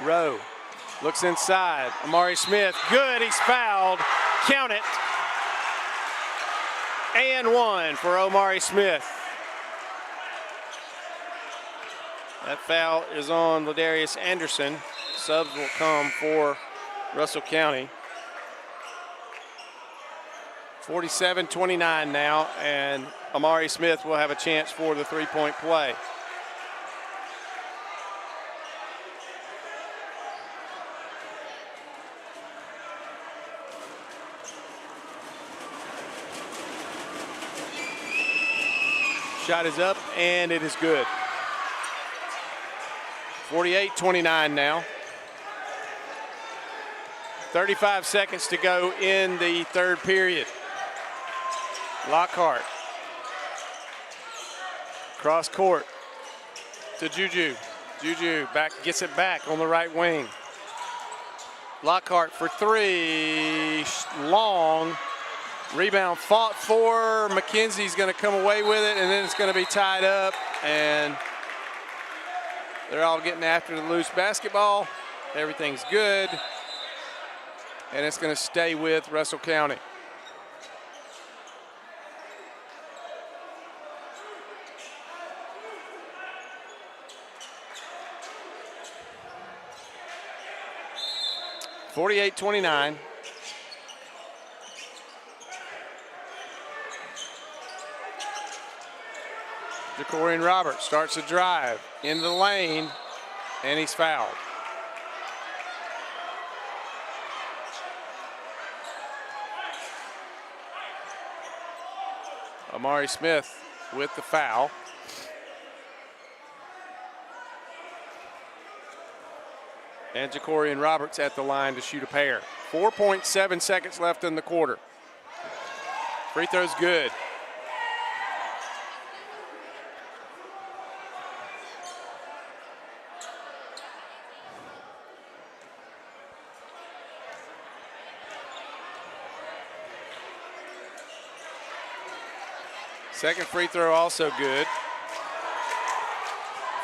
Rowe looks inside. Amari Smith, good, he's fouled. Count it. And one for Omari Smith. That foul is on Ladarius Anderson. Subs will come for Russell County. 47-29 now, and Amari Smith will have a chance for the three-point play. Shot is up, and it is good. 48-29 now. 35 seconds to go in the third period. Lockhart. Cross court to Juju. Juju gets it back on the right wing. Lockhart for three. Long. Rebound fought for. McKenzie's going to come away with it, and then it's going to be tied up. And they're all getting after the loose basketball. Everything's good. And it's going to stay with Russell County. (48-29). Jacorian Roberts starts a drive in the lane, and he's fouled. Amari Smith with the foul. And Jacorian Roberts at the line to shoot a pair. 4.7 seconds left in the quarter. Free throw's good. Second free throw also good.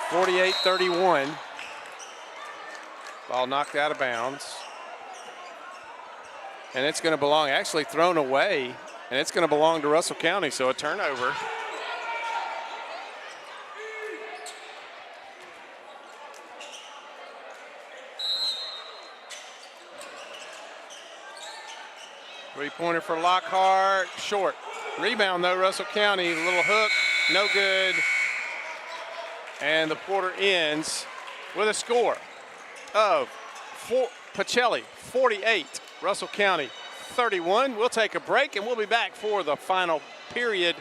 48-31. Ball knocked out of bounds. And it's going to belong, actually thrown away, and it's going to belong to Russell County, so a turnover. Three-pointer for Lockhart, short. Rebound though, Russell County, little hook, no good. And the quarter ends with a score of Pacelli 48, Russell County 31. We'll take a break and we'll be back for the final period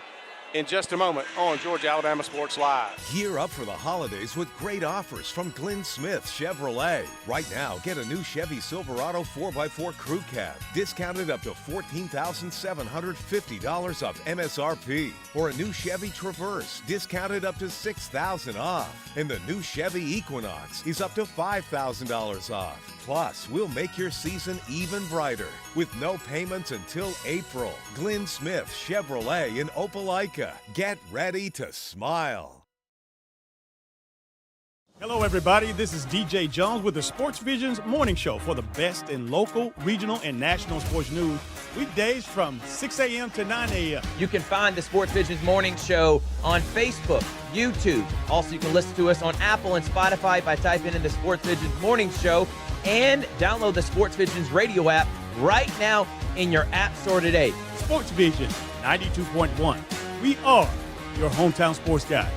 in just a moment on Georgia Alabama Sports Live. Gear up for the holidays with great offers from Glenn Smith Chevrolet. Right now, get a new Chevy Silverado 4x4 Crew Cab, discounted up to $14,750 off MSRP. Or a new Chevy Traverse, discounted up to $6,000 off. And the new Chevy Equinox is up to $5,000 off. Plus, we'll make your season even brighter with no payments until April. Glenn Smith Chevrolet in Opelika. Get ready to smile. Hello, everybody. This is DJ Jones with the Sports Vision's morning show for the best in local, regional, and national sports news. Weekdays from 6 a.m. to 9 a.m. You can find the Sports Vision's morning show on Facebook, YouTube. Also, you can listen to us on Apple and Spotify by typing in the Sports Vision's morning show, and download the Sports Vision's radio app right now in your app store today. Sports Vision 92.1. We are your hometown sports guys.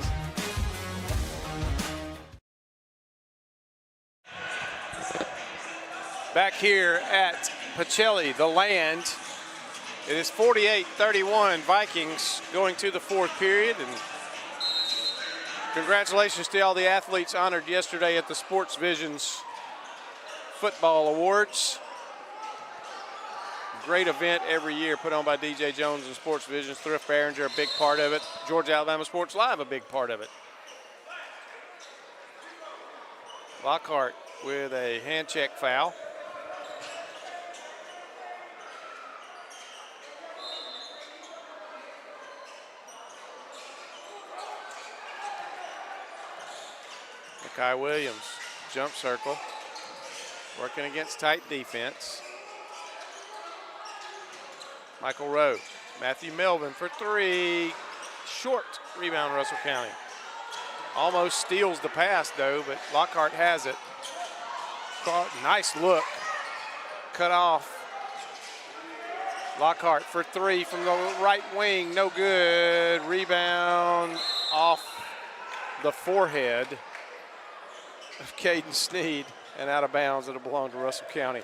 Back here at Pacelli, the land. It is 48-31, Vikings going to the fourth period. And congratulations to all the athletes honored yesterday at the Sports Vision's Football Awards. Great event every year put on by DJ Jones and Sports Vision's. Thrift Behringer, a big part of it. Georgia Alabama Sports Live, a big part of it. Lockhart with a hand check foul. Kai Williams, jump circle, working against tight defense. Michael Rowe, Matthew Melvin for three, short rebound Russell County. Almost steals the pass though, but Lockhart has it. Nice look, cut off Lockhart for three from the right wing, no good. Rebound off the forehead of Caden Sneed and out of bounds. It'll belong to Russell County.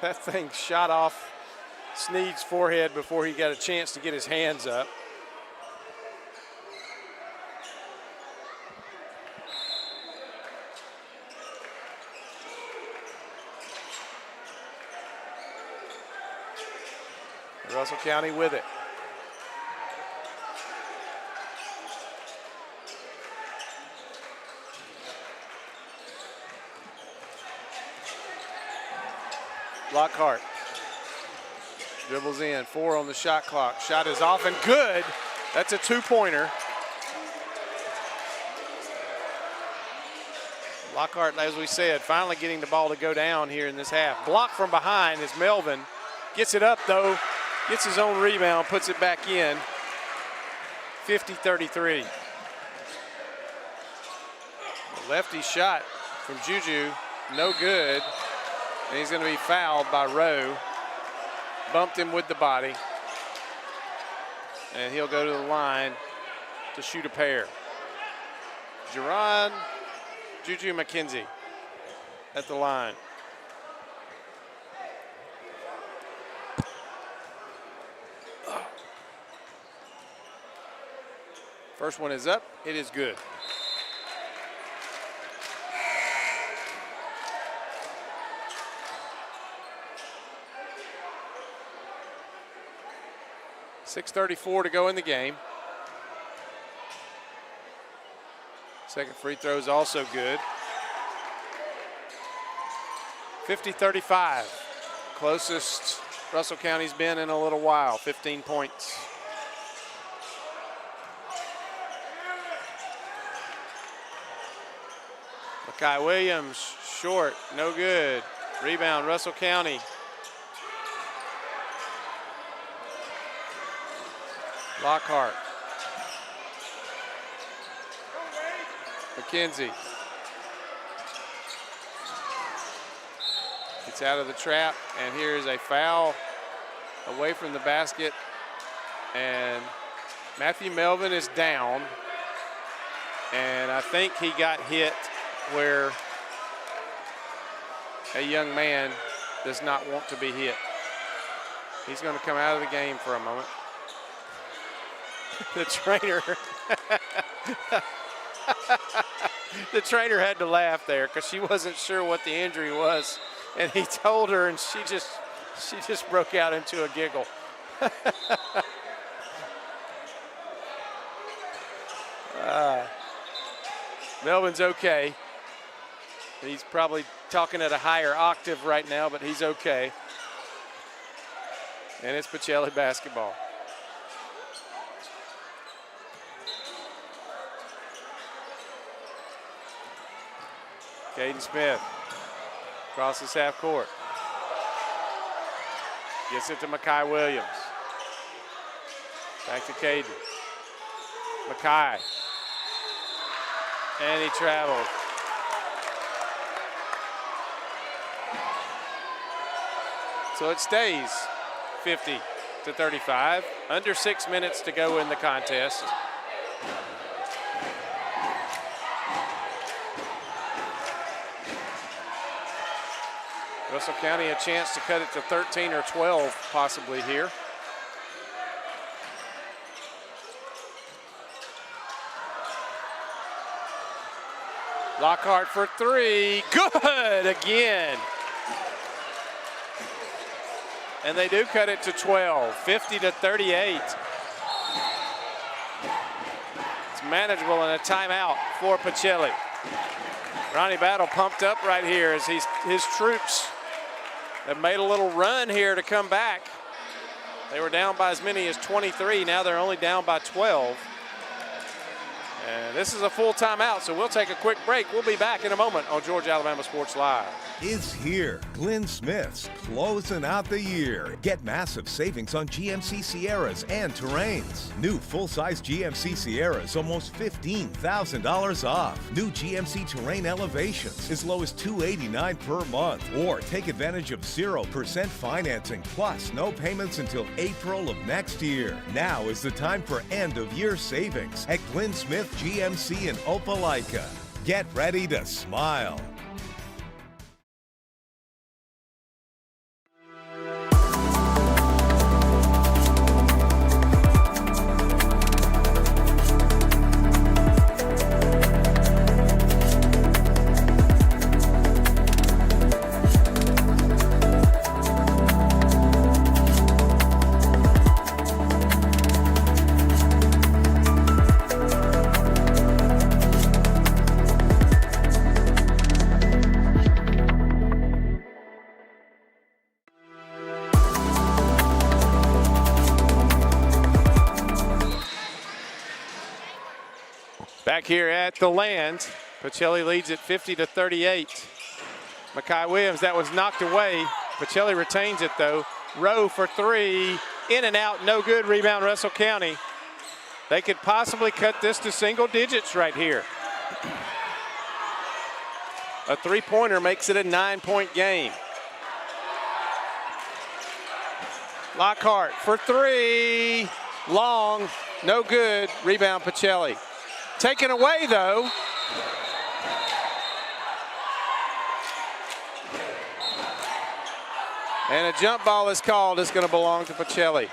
That thing shot off Sneed's forehead before he got a chance to get his hands up. Russell County with it. Lockhart dribbles in, 4 on the shot clock. Shot is off and good. That's a 2-pointer. Lockhart, as we said, finally getting the ball to go down here in this half. Blocked from behind is Melvin. Gets it up though, gets his own rebound, puts it back in. 50-33. Lefty shot from Juju, no good. And he's going to be fouled by Rowe. Bumped him with the body. And he'll go to the line to shoot a pair. Jerron Juju McKenzie at the line. First one is up. It is good. .6:34 to go in the game. Second free throw is also good. 50-35. Closest Russell County's been in a little while, 15 points. Makai Williams, short, no good. Rebound, Russell County. Lockhart. McKenzie. Gets out of the trap, and here's a foul away from the basket. And Matthew Melvin is down. And I think he got hit where a young man does not want to be hit. He's going to come out of the game for a moment. The trainer, the trainer had to laugh there because she wasn't sure what the injury was, and he told her, and she just broke out into a giggle. Melvin's okay. He's probably talking at a higher octave right now, but he's okay. And it's Pacelli basketball. Caden Smith crosses half court. Gets it to Makai Williams. Back to Caden. Makai. And he traveled. So it stays 50-35. Under 6 minutes to go in the contest. Russell County a chance to cut it to 13 or 12 possibly here. Lockhart for three, good again. And they do cut it to 12, 50-38. It's manageable and a timeout for Pacelli. Ronnie Battle pumped up right here as his troops have made a little run here to come back. They were down by as many as 23. Now they're only down by 12. And this is a full timeout, so we'll take a quick break. We'll be back in a moment on Georgia Alabama Sports Live. Is here. Glenn Smith's closing out the year. Get massive savings on GMC Sierras and Terrains. New full-size GMC Sierras almost $15,000 off. New GMC Terrain Elevations as low as $289 per month. Or take advantage of 0% financing plus no payments until April of next year. Now is the time for end-of-year savings at Glenn Smith GMC in Opelika. Get ready to smile. Back here at the Land, Pacelli leads it 50-38. Makai Williams, that was knocked away. Pacelli retains it though. Rowe for three, in and out, no good. Rebound Russell County. They could possibly cut this to single digits right here. A three-pointer makes it a 9-point game. Lockhart for three, long, no good. Rebound Pacelli. Taken away though. And a jump ball is called. It's going to belong to Pacelli.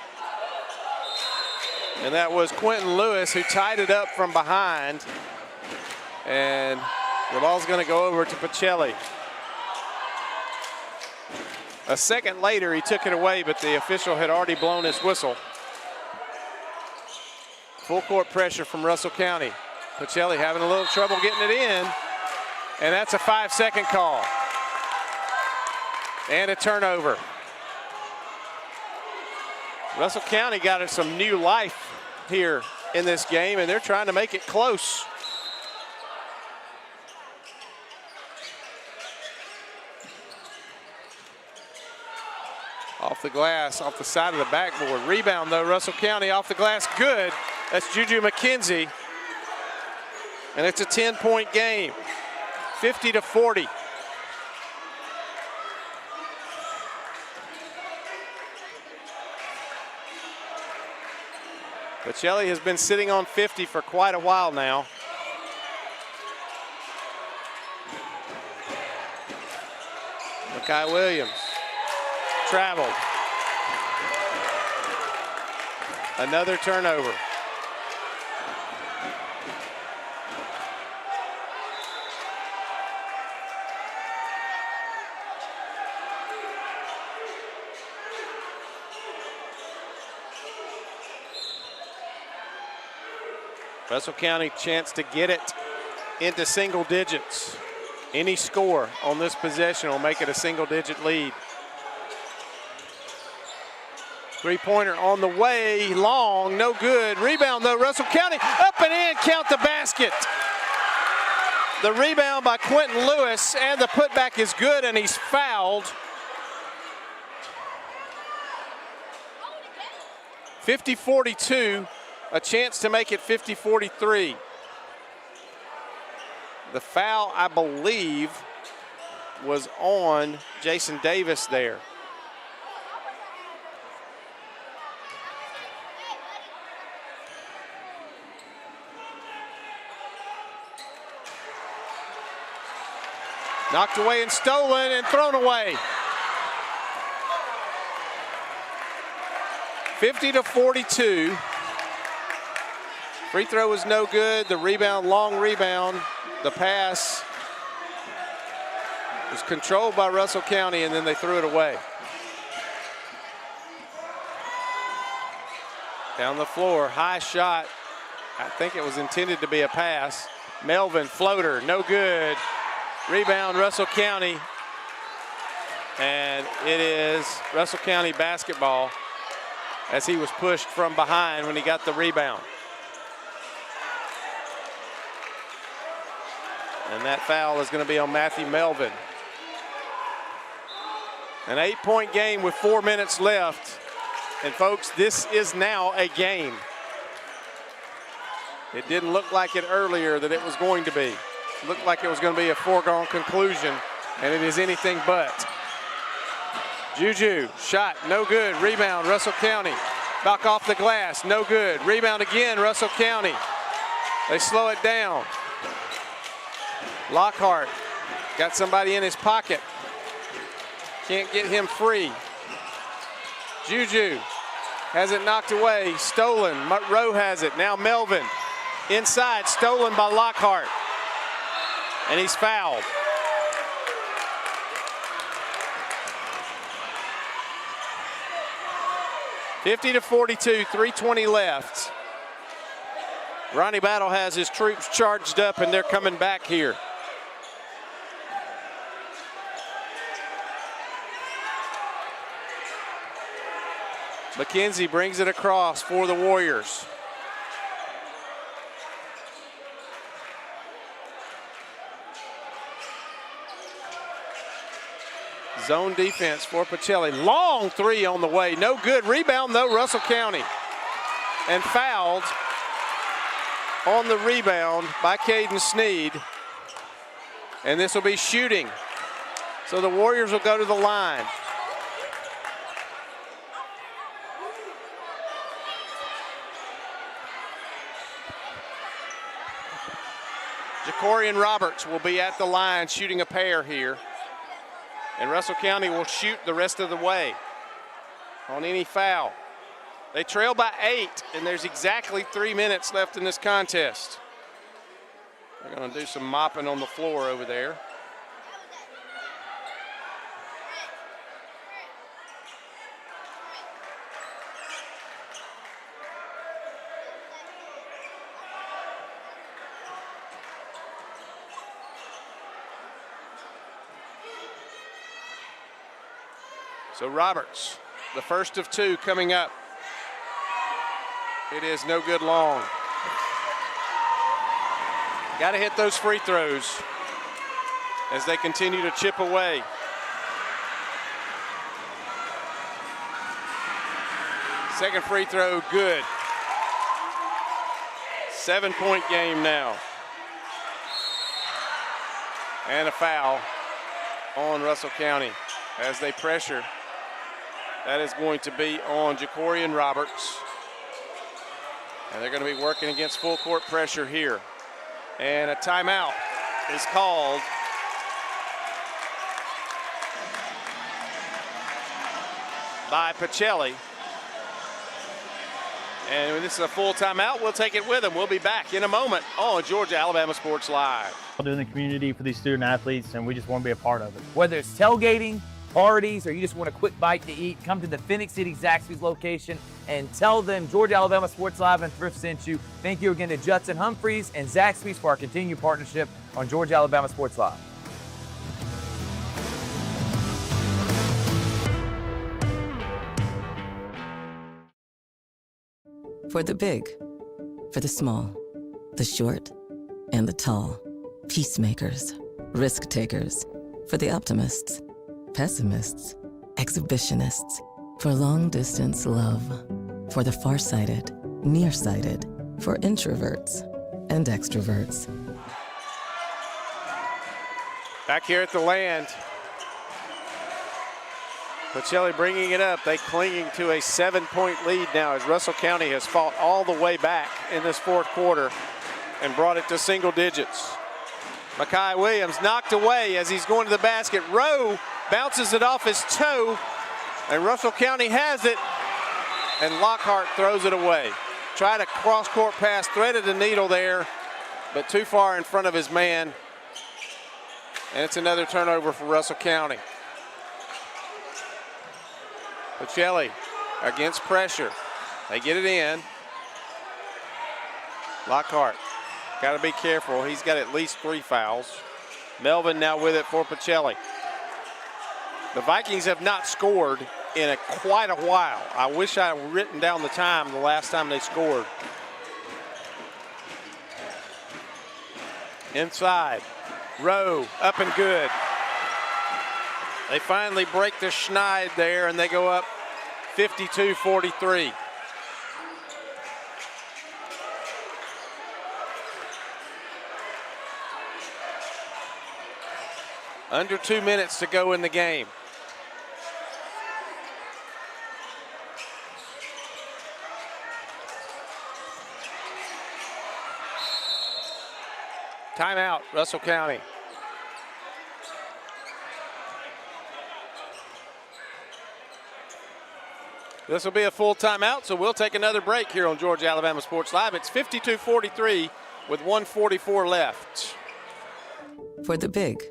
And that was Quentin Lewis who tied it up from behind. And the ball's going to go over to Pacelli. A second later, he took it away, but the official had already blown his whistle. Full court pressure from Russell County. Pacelli having a little trouble getting it in, and that's a 5-second call. And a turnover. Russell County got some new life here in this game, and they're trying to make it close. Off the glass, off the side of the backboard. Rebound though, Russell County off the glass, good. That's Juju McKenzie. And it's a 10-point game, 50-40. Pacelli has been sitting on 50 for quite a while now. Makai Williams traveled. Another turnover. Russell County chance to get it into single digits. Any score on this possession will make it a single-digit lead. Three-pointer on the way, long, no good. Rebound though, Russell County, up and in, count the basket. The rebound by Quentin Lewis, and the putback is good, and he's fouled. 50-42. A chance to make it 50-43. The foul, I believe, was on Jason Davis there. Knocked away and stolen and thrown away. 50-42. Free throw was no good. The rebound, long rebound. The pass was controlled by Russell County, and then they threw it away. Down the floor, high shot. I think it was intended to be a pass. Melvin, floater, no good. Rebound, Russell County. And it is Russell County basketball as he was pushed from behind when he got the rebound. And that foul is going to be on Matthew Melvin. An 8-point game with 4 minutes left. And folks, this is now a game. It didn't look like it earlier that it was going to be. It looked like it was going to be a foregone conclusion, and it is anything but. Juju, shot, no good. Rebound, Russell County. Back off the glass, no good. Rebound again, Russell County. They slow it down. Lockhart got somebody in his pocket. Can't get him free. Juju has it knocked away, stolen. Rowe has it, now Melvin. Inside, stolen by Lockhart. And he's fouled. (50-42), 3:20 left. Ronnie Battle has his troops charged up, and they're coming back here. McKenzie brings it across for the Warriors. Zone defense for Pacelli. Long three on the way. No good. Rebound, though, Russell County. And fouled on the rebound by Caden Sneed. And this will be shooting. So the Warriors will go to the line. Jacorian Roberts will be at the line shooting a pair here. And Russell County will shoot the rest of the way on any foul. They trail by 8, and there's exactly 3 minutes left in this contest. They're going to do some mopping on the floor over there. So Roberts, the first of 2 coming up. It is no good long. Got to hit those free throws as they continue to chip away. Second free throw, good. 7-point game now. And a foul on Russell County as they pressure. That is going to be on Jacorian Roberts. And they're going to be working against full court pressure here. And a timeout is called by Pacelli. And this is a full timeout. We'll take it with them. We'll be back in a moment on Georgia Alabama Sports Live. Doing the community for these student athletes, and we just want to be a part of it. Whether it's tailgating, parties, or you just want a quick bite to eat, come to the Phoenix City Zaxby's location and tell them Georgia Alabama Sports Live and Thrift sent you. Thank you again to Judson Humphreys and Zaxby's for our continued partnership on Georgia Alabama Sports Live. For the big, for the small, the short, and the tall. Peacemakers, risk takers. For the optimists, pessimists, exhibitionists. For long distance love. For the farsighted, nearsighted. For introverts and extroverts. Back here at the land. Pacelli bringing it up. They clinging to a 7-point lead now as Russell County has fought all the way back in this fourth quarter and brought it to single digits. Makai Williams knocked away as he's going to the basket. Rowe bounces it off his toe, and Russell County has it, and Lockhart throws it away. Tried a cross-court pass, threaded the needle there, but too far in front of his man. And it's another turnover for Russell County. Pacelli against pressure. They get it in. Lockhart, got to be careful. He's got at least 3 fouls. Melvin now with it for Pacelli. The Vikings have not scored in quite a while. I wish I had written down the time the last time they scored. Inside. Rowe up and good. They finally break the schneid there, and they go up 52-43. Under 2 minutes to go in the game. Timeout, Russell County. This will be a full timeout, so we'll take another break here on Georgia Alabama Sports Live. It's 52-43 with 1:44 left. For the big,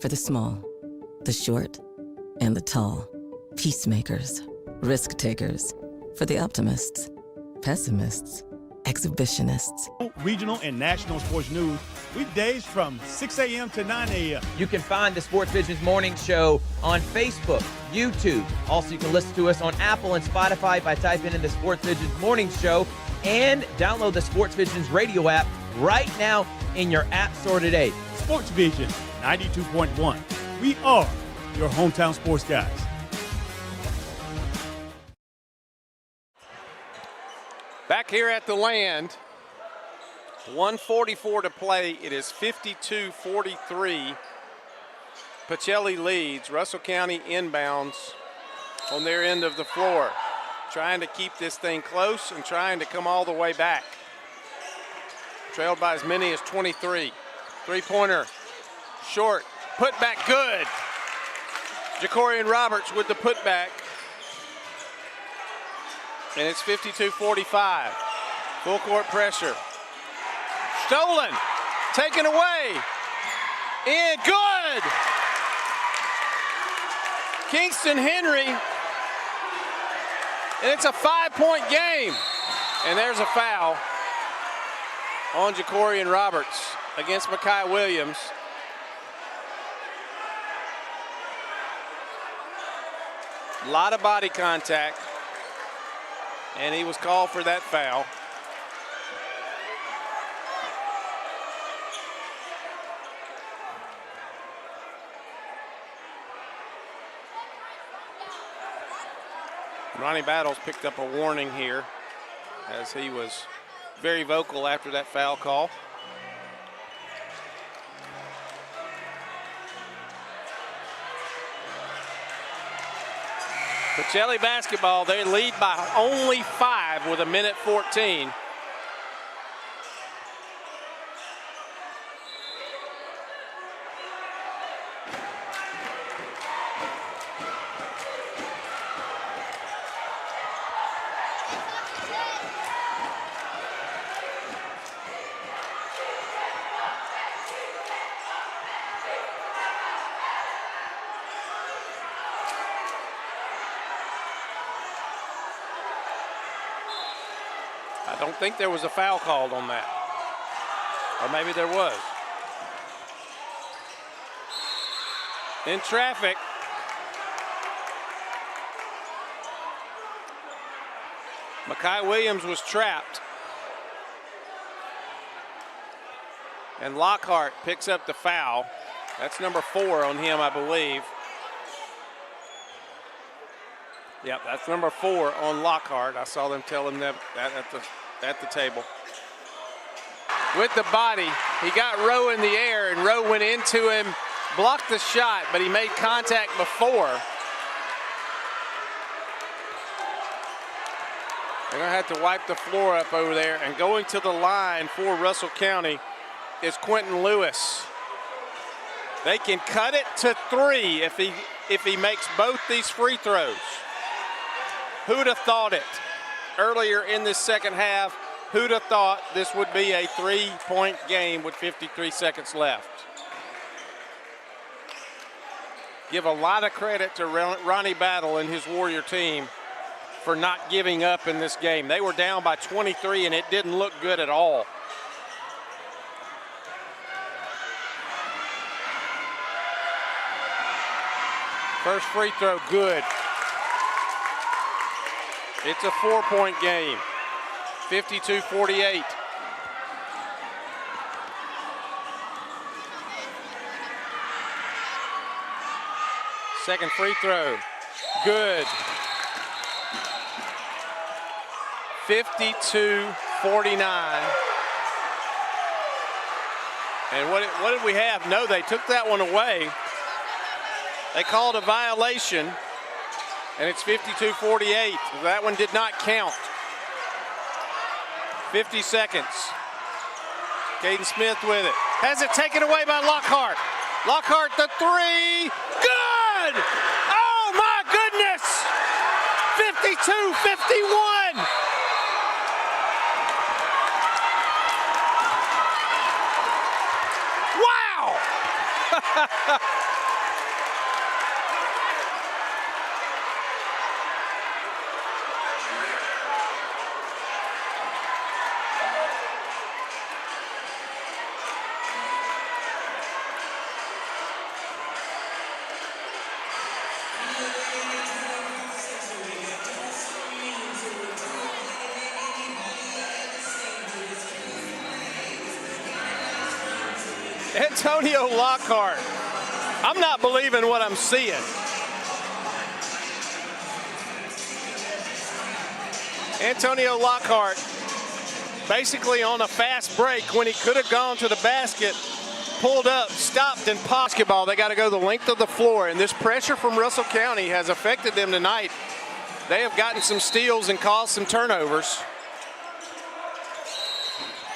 for the small, the short, and the tall. Peacemakers, risk takers. For the optimists, pessimists, exhibitionists. Regional and national sports news weekdays from 6 a.m. to 9 a.m. You can find the Sports Visions Morning Show on Facebook, YouTube. Also, you can listen to us on Apple and Spotify by typing in the Sports Visions Morning Show, and download the Sports Visions radio app right now in your app store today. Sports Vision 92.1. We are your hometown sports guys. Back here at the Land, 1:44 to play. It is 52-43. Pacelli leads. Russell County inbounds on their end of the floor, trying to keep this thing close and trying to come all the way back. Trailed by as many as 23. Three-pointer, short, put back good. Jacorian Roberts with the putback. And it's 52-45. Full court pressure. Stolen, taken away, in, good! Kingston Henry, and it's a 5-point game. And there's a foul on Jacorian Roberts against Makai Williams. A lot of body contact, and he was called for that foul. Ronnie Battles picked up a warning here as he was very vocal after that foul call. Pacelli basketball, they lead by only 5 with 1:14. I don't think there was a foul called on that. Or maybe there was. In traffic. Makai Williams was trapped. And Lockhart picks up the foul. That's number 4 on him, I believe. Yep, that's number 4 on Lockhart. I saw them telling them that at the table. With the body, he got Rowe in the air, and Rowe went into him, blocked the shot, but he made contact before. They're gonna have to wipe the floor up over there, and going to the line for Russell County is Quentin Lewis. They can cut it to 3 if he makes both these free throws. Who'd have thought it? Earlier in this second half, who'd have thought this would be a 3-point game with 53 seconds left? Give a lot of credit to Ronnie Battle and his Warrior team for not giving up in this game. They were down by 23, and it didn't look good at all. First free throw, good. It's a 4-point game, 52-48. Second free throw. Good. 52-49. And what did we have? No, they took that one away. They called a violation, and it's 52-48. That one did not count. 50 seconds. Caden Smith with it. Has it taken away by Lockhart. Lockhart the three. Good! Oh my goodness! 52-51. Wow! Antonio Lockhart. I'm not believing what I'm seeing. Antonio Lockhart basically on a fast break when he could have gone to the basket, pulled up, stopped, and basketball. They got to go the length of the floor, and this pressure from Russell County has affected them tonight. They have gotten some steals and caused some turnovers.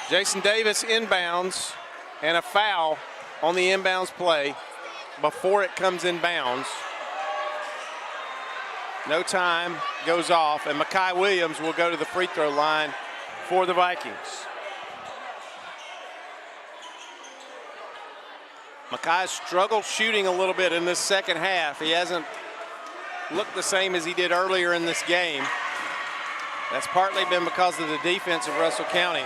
Jason Davis inbounds, and a foul on the inbounds play before it comes in bounds. No time, goes off, and Makai Williams will go to the free throw line for the Vikings. Makai struggled shooting a little bit in this second half. He hasn't looked the same as he did earlier in this game. That's partly been because of the defense of Russell County.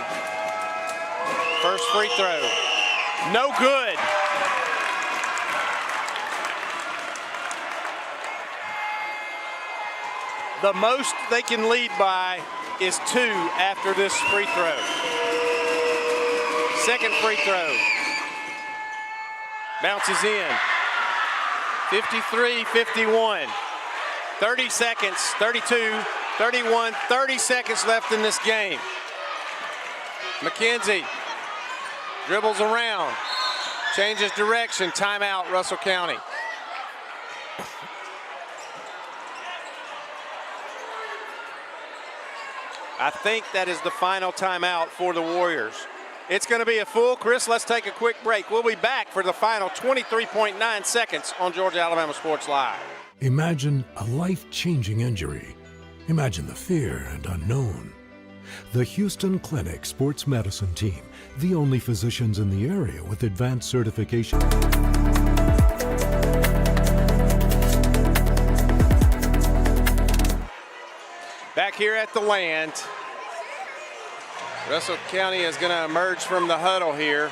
First free throw, no good. The most they can lead by is 2 after this free throw. Second free throw. Bounces in. 53-51. 30 seconds, 32, 31, 30 seconds left in this game. McKenzie dribbles around, changes direction, timeout, Russell County. I think that is the final timeout for the Warriors. It's going to be a full. Chris, let's take a quick break. We'll be back for the final 23.9 seconds on Georgia Alabama Sports Live. Imagine a life-changing injury. Imagine the fear and unknown. The Houston Clinic Sports Medicine Team, the only physicians in the area with advanced certification. Back here at the land, Russell County is going to emerge from the huddle here.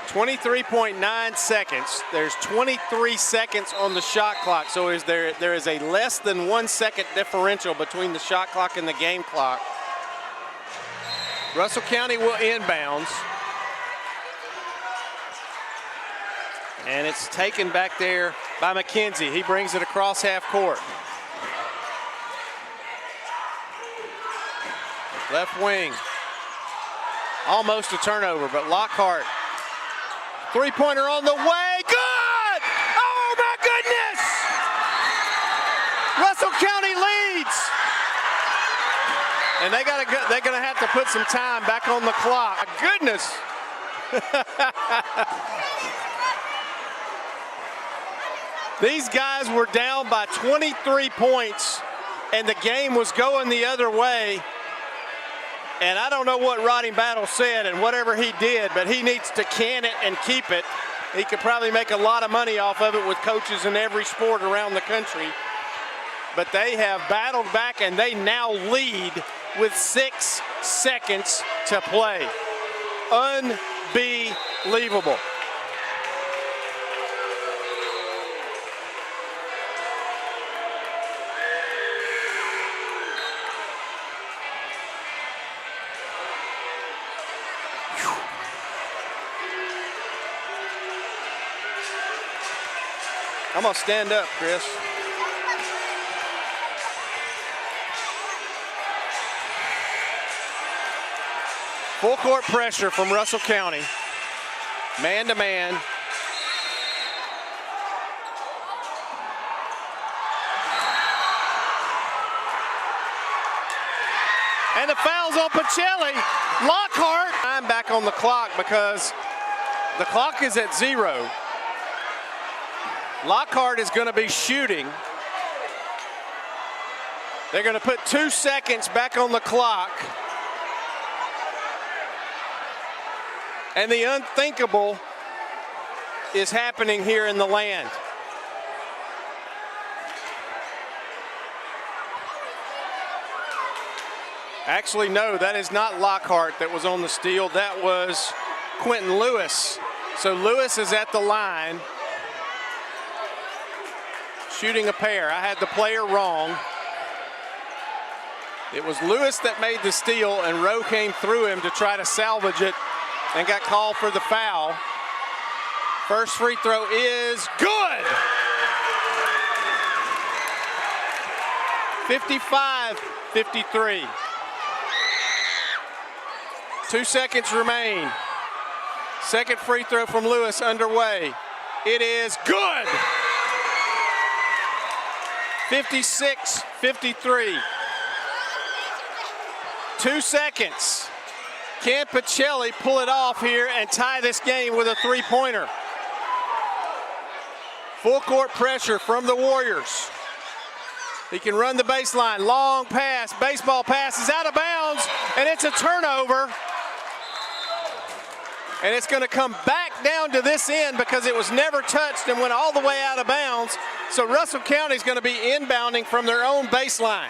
23.9 seconds. There's 23 seconds on the shot clock, so there is a less than 1 second differential between the shot clock and the game clock. Russell County will inbounds. And it's taken back there by McKenzie. He brings it across half court. Left wing. Almost a turnover, but Lockhart. Three-pointer on the way. Good! Oh, my goodness! Russell County leads. And they're gonna have to put some time back on the clock. Goodness! These guys were down by 23 points, and the game was going the other way. And I don't know what Rodney Battle said and whatever he did, but he needs to can it and keep it. He could probably make a lot of money off of it with coaches in every sport around the country. But they have battled back, and they now lead with 6 seconds to play. Unbelievable. I'm going to stand up, Chris. Full court pressure from Russell County. Man to man. And the foul's on Pacelli. Lockhart. I'm back on the clock because the clock is at 0. Lockhart is going to be shooting. They're going to put 2 seconds back on the clock. And the unthinkable is happening here in the land. Actually, no, that is not Lockhart that was on the steal. That was Quentin Lewis. So Lewis is at the line, shooting a pair. I had the player wrong. It was Lewis that made the steal, and Rowe came through him to try to salvage it and got called for the foul. First free throw is good. 55-53. 2 seconds remain. Second free throw from Lewis underway. It is good. 56-53. 2 seconds. Can Pacelli pull it off here and tie this game with a three-pointer? Full court pressure from the Warriors. He can run the baseline. Long pass. Baseball pass is out of bounds, and it's a turnover. And it's going to come back down to this end because it was never touched and went all the way out of bounds. So Russell County is going to be inbounding from their own baseline.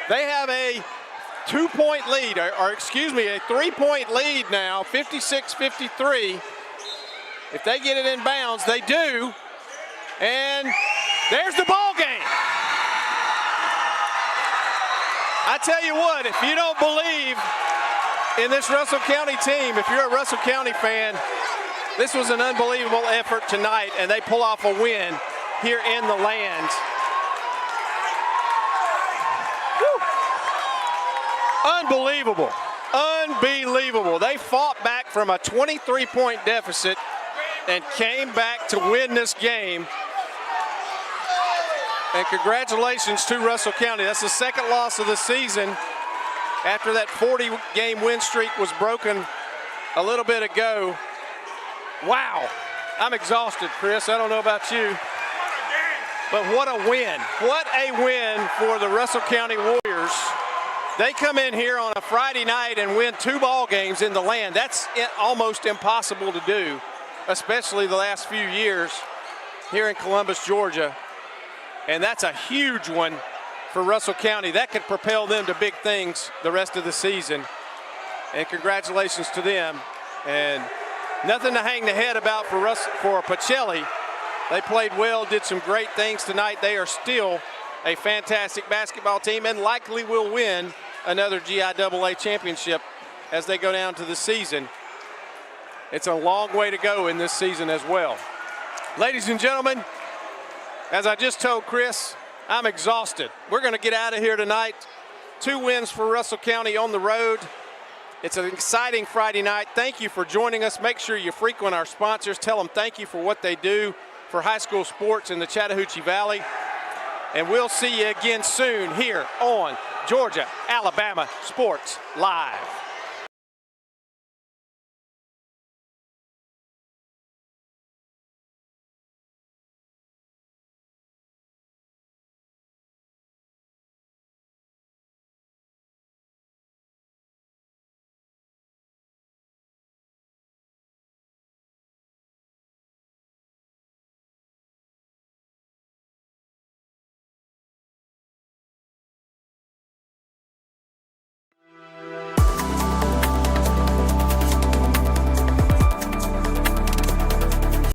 They have a 2-point lead, or excuse me, a 3-point lead now, 56-53. If they get it in bounds, they do. And there's the ball game. I tell you what, if you don't believe in this Russell County team, if you're a Russell County fan, this was an unbelievable effort tonight, and they pull off a win here in the land. Woo. Unbelievable. Unbelievable. They fought back from a 23-point deficit and came back to win this game. And congratulations to Russell County. That's the second loss of the season after that 40-game win streak was broken a little bit ago. Wow. I'm exhausted, Chris. I don't know about you. But what a win. What a win for the Russell County Warriors. They come in here on a Friday night and win 2 ball games in the land. That's almost impossible to do, especially the last few years here in Columbus, Georgia. And that's a huge one for Russell County. That could propel them to big things the rest of the season. And congratulations to them. And nothing to hang the head about for Pacelli. They played well, did some great things tonight. They are still a fantastic basketball team and likely will win another GIAA championship as they go down to the season. It's a long way to go in this season as well. Ladies and gentlemen, as I just told Chris, I'm exhausted. We're going to get out of here tonight. 2 wins for Russell County on the road. It's an exciting Friday night. Thank you for joining us. Make sure you frequent our sponsors. Tell them thank you for what they do for high school sports in the Chattahoochee Valley. And we'll see you again soon here on Georgia Alabama Sports Live.